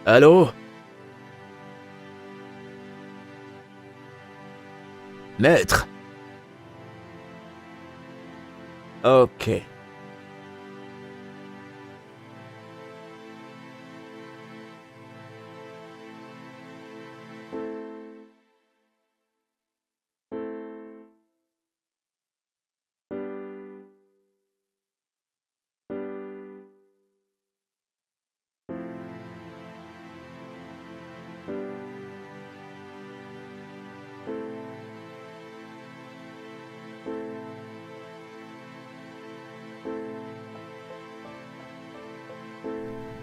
Allô? Maître? Ok.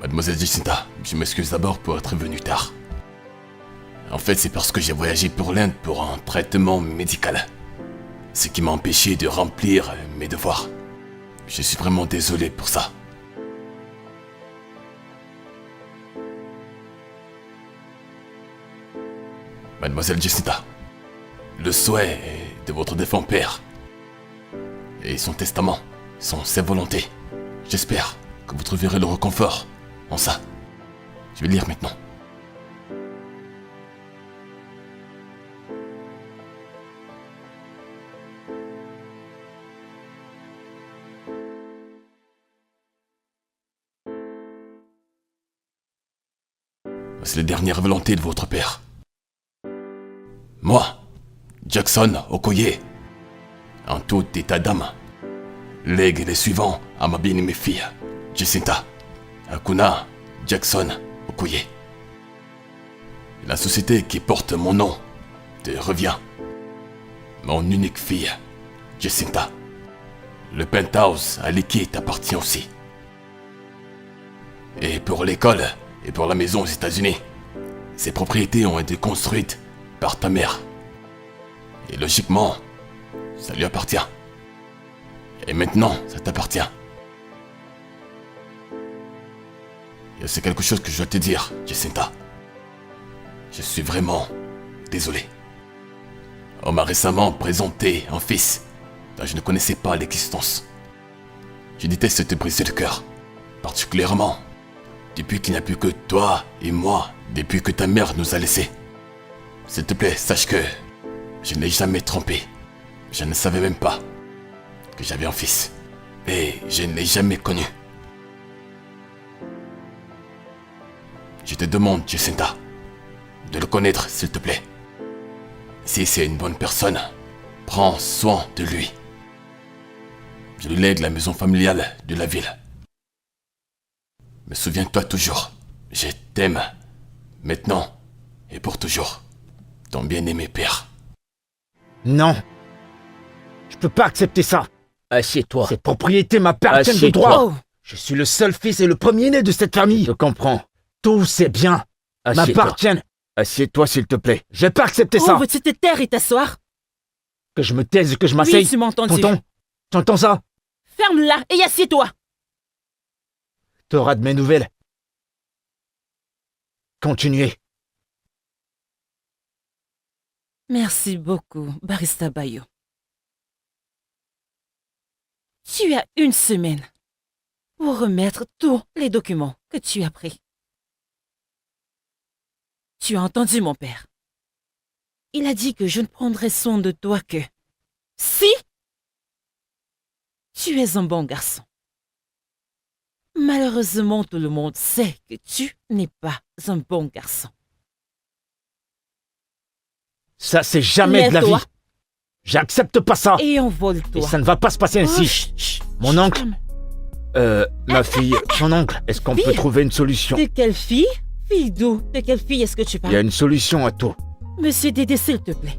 Mademoiselle Jacinta, je m'excuse d'abord pour être venu tard. En fait, c'est parce que j'ai voyagé pour l'Inde pour un traitement médical. Ce qui m'a empêché de remplir mes devoirs. Je suis vraiment désolé pour ça. Mademoiselle Jacinta, le souhait de votre défunt père et son testament sont ses volontés. J'espère que vous trouverez le réconfort en ça. Je vais lire maintenant. C'est la dernière volonté de votre père. Moi, Jackson Okoye, en tout état d'âme, lègue les suivants à ma bien-aimée fille, Jacinta Akuna Jackson Okoye. La société qui porte mon nom te revient. Mon unique fille, Jacinta. Le penthouse à Liki t'appartient aussi. Et pour l'école et pour la maison aux États-Unis, ces propriétés ont été construites par ta mère. Et logiquement, ça lui appartient. Et maintenant, ça t'appartient. Et c'est quelque chose que je dois te dire, Jacinta. Je suis vraiment désolé. On m'a récemment présenté un fils dont je ne connaissais pas l'existence. Je déteste te briser le cœur, particulièrement depuis qu'il n'y a plus que toi et moi, depuis que ta mère nous a laissés. S'il te plaît, sache que je ne l'ai jamais trompé. Je ne savais même pas que j'avais un fils. Et je ne l'ai jamais connu. Je te demande, Jacinta, de le connaître, s'il te plaît. Si c'est une bonne personne, prends soin de lui. Je lui lègue la maison familiale de la ville. Mais souviens-toi toujours, je t'aime, maintenant et pour toujours, ton bien-aimé père. Non. Je peux pas accepter ça. Assieds-toi. Cette propriété m'appartient de Assieds-toi. droit. Oh, Je suis le seul fils et le premier-né de cette famille. Je comprends. Tous ces biens Assieds-toi. m'appartiennent. Assieds-toi, s'il te plaît. Je vais pas accepter oh, ça. veux-tu te taire et t'asseoir? Que je me taise, que je Oui, m'asseye. tu m'as entendu. Tonton, tu entends ça? Ferme-la et assieds-toi. T'auras de mes nouvelles. Continuez. Merci beaucoup, Barista Bayo. Tu as 1 semaine pour remettre tous les documents que tu as pris. Tu as entendu mon père. Il a dit que je ne prendrai soin de toi que si tu es un bon garçon. Malheureusement, tout le monde sait que tu n'es pas un bon garçon. Ça, c'est jamais de la vie. Lève-toi J'accepte pas ça. et Et envole-toi. ça ne va pas se passer Oh, ainsi. chut, chut, Mon chut, oncle. calme. Ma fille, son oncle, est-ce qu'on peut Fille. trouver une solution? De quelle fille? Fille d'où? De quelle fille est-ce que tu Il y parles? a une solution à tout. Monsieur Dédé, s'il te plaît.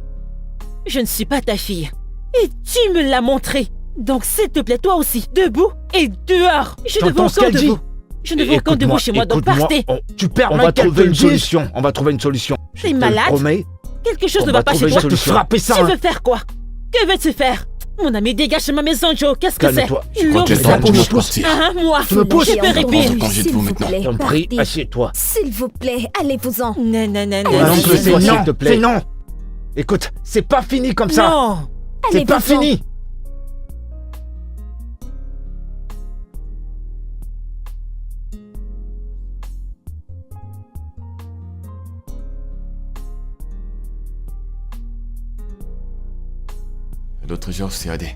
Je ne suis pas ta fille. Et tu me l'as montré. Donc, s'il te plaît, toi aussi, debout et dehors. Je ne veux T'entends ce aucun qu'elle dit? debout. Je ne veux aucun debout chez moi, donc Écoute-moi, partez. tu perds On ma va trouver trouver une une solution. On va trouver une solution. Je T'es te le malade? promets. Quelque chose on ne va va pas chez trouver toi. une solution. frapper ça, Tu hein. veux faire quoi? Que veux-tu faire? Mon ami, dégage de ma maison, Joe. Qu'est-ce que c'est? Calme-toi. Je crois L'eau, qu'il est c'est temps un de peu- me partir. Ah, moi. Tu me pousses? Je peux J'ai répondre. entendu, congé de s'il vous vous maintenant. plaît, T'en prie, partez. assieds-toi. S'il vous plaît, allez-vous-en. Non, non, non, non. Mon Mon oncle, oncle, c'est c'est non, non. te plaît. C'est non. Écoute, c'est pas fini comme ça. Non. C'est pas Allez-vous-en. fini. L'autre jour, c'est Adé.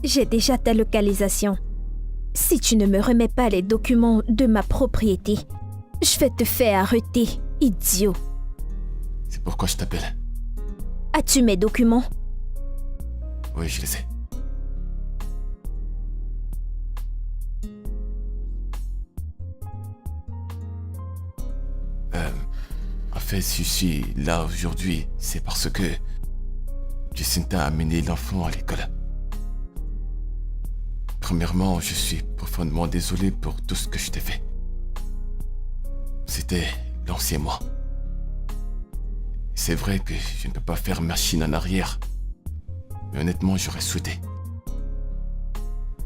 J'ai déjà ta localisation. Si tu ne me remets pas les documents de ma propriété, je vais te faire arrêter, idiot. C'est pourquoi je t'appelle. As-tu mes documents? Oui, je les ai. En fait, si je suis là aujourd'hui, c'est parce que Jacinta a amené l'enfant à l'école. Premièrement, je suis profondément désolé pour tout ce que je t'ai fait. C'était l'ancien moi. C'est vrai que je ne peux pas faire machine en arrière. Mais honnêtement, j'aurais souhaité.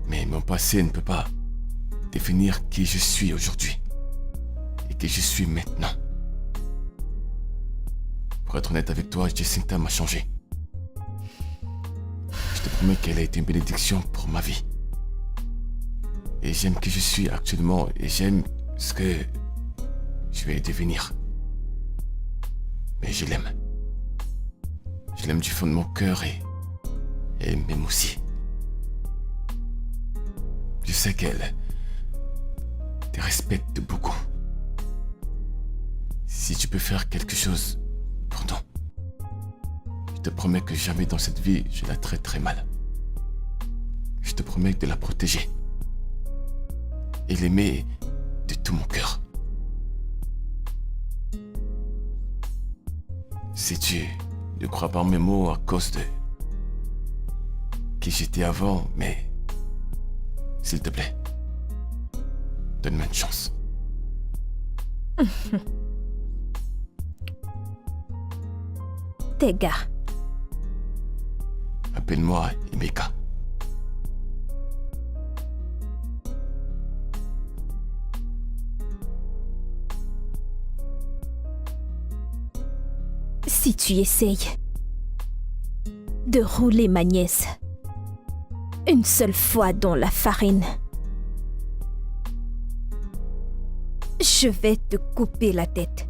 Mais mon passé ne peut pas définir qui je suis aujourd'hui. Et qui je suis maintenant. Pour être honnête avec toi, Jacinta m'a changé. Je te promets qu'elle a été une bénédiction pour ma vie. Et j'aime qui je suis actuellement et j'aime ce que je vais devenir. Mais je l'aime. Je l'aime du fond de mon cœur et elle m'aime aussi. Je sais qu'elle te respecte beaucoup. Si tu peux faire quelque chose pour nous, je te promets que jamais dans cette vie je la traiterai mal. Je te promets de la protéger et l'aimer de tout mon cœur. Si tu ne crois pas en mes mots à cause de qui j'étais avant, mais s'il te plaît, donne-moi une chance. Tes gars. Appelle-moi Emeka. Si tu essayes de rouler ma nièce une seule fois dans la farine, je vais te couper la tête.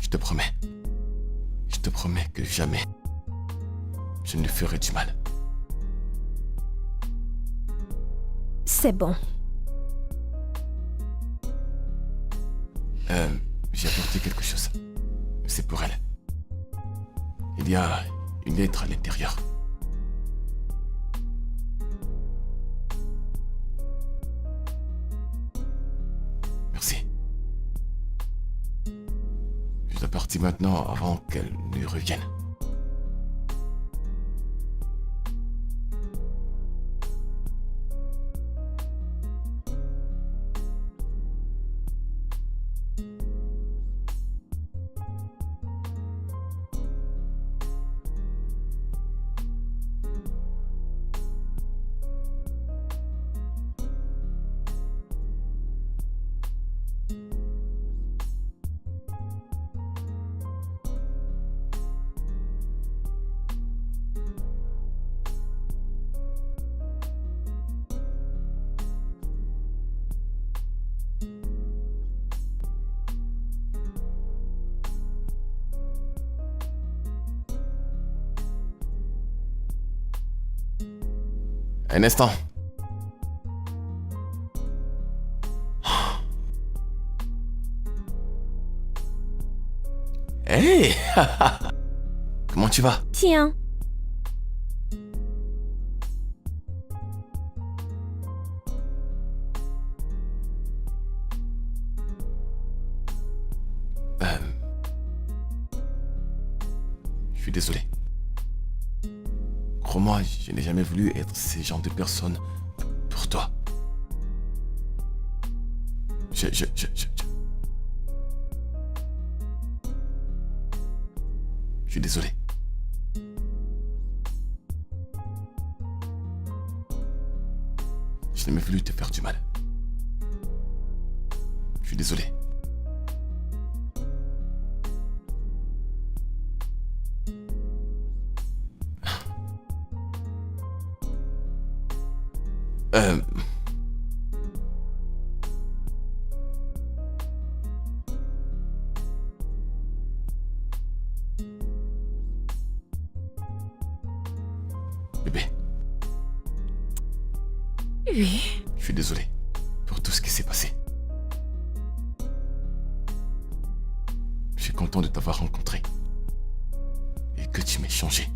Je te promets. Je te promets que jamais je ne lui ferai du mal. C'est bon. J'ai apporté quelque chose. C'est pour elle. Il y a une lettre à l'intérieur. Merci. Je dois partir maintenant avant qu'elle ne revienne. Un instant. Hey! Comment tu vas? Tiens, Je suis désolé. Crois-moi, je n'ai jamais voulu être ce genre de personne pour toi. Je... Je suis désolé. Je n'ai jamais voulu te faire du mal. Je suis désolé. Bébé, Oui. je suis désolé pour tout ce qui s'est passé. Je suis content de t'avoir rencontré et que tu m'aies changé.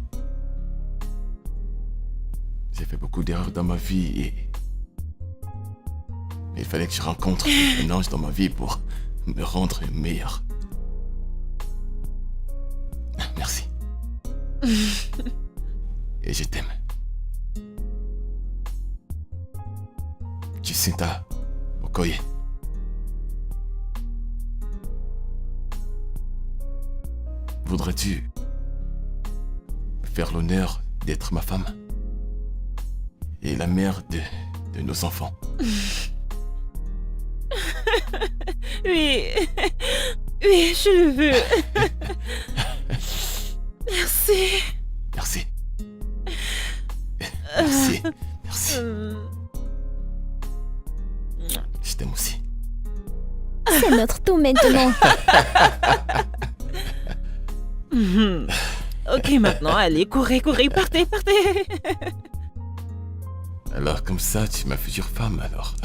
J'ai fait beaucoup d'erreurs dans ma vie et il fallait que je rencontre un ange dans ma vie pour me rendre meilleur. Merci. Et je t'aime. Jacinta Okoye. Voudrais-tu me faire l'honneur d'être ma femme et la mère de nos enfants? Oui. Oui, je le veux. Merci. Merci. Merci. Merci. Je t'aime aussi. c'est notre tour maintenant. Ok, maintenant, allez, courez, partez. Alors comme ça, tu es ma future femme alors.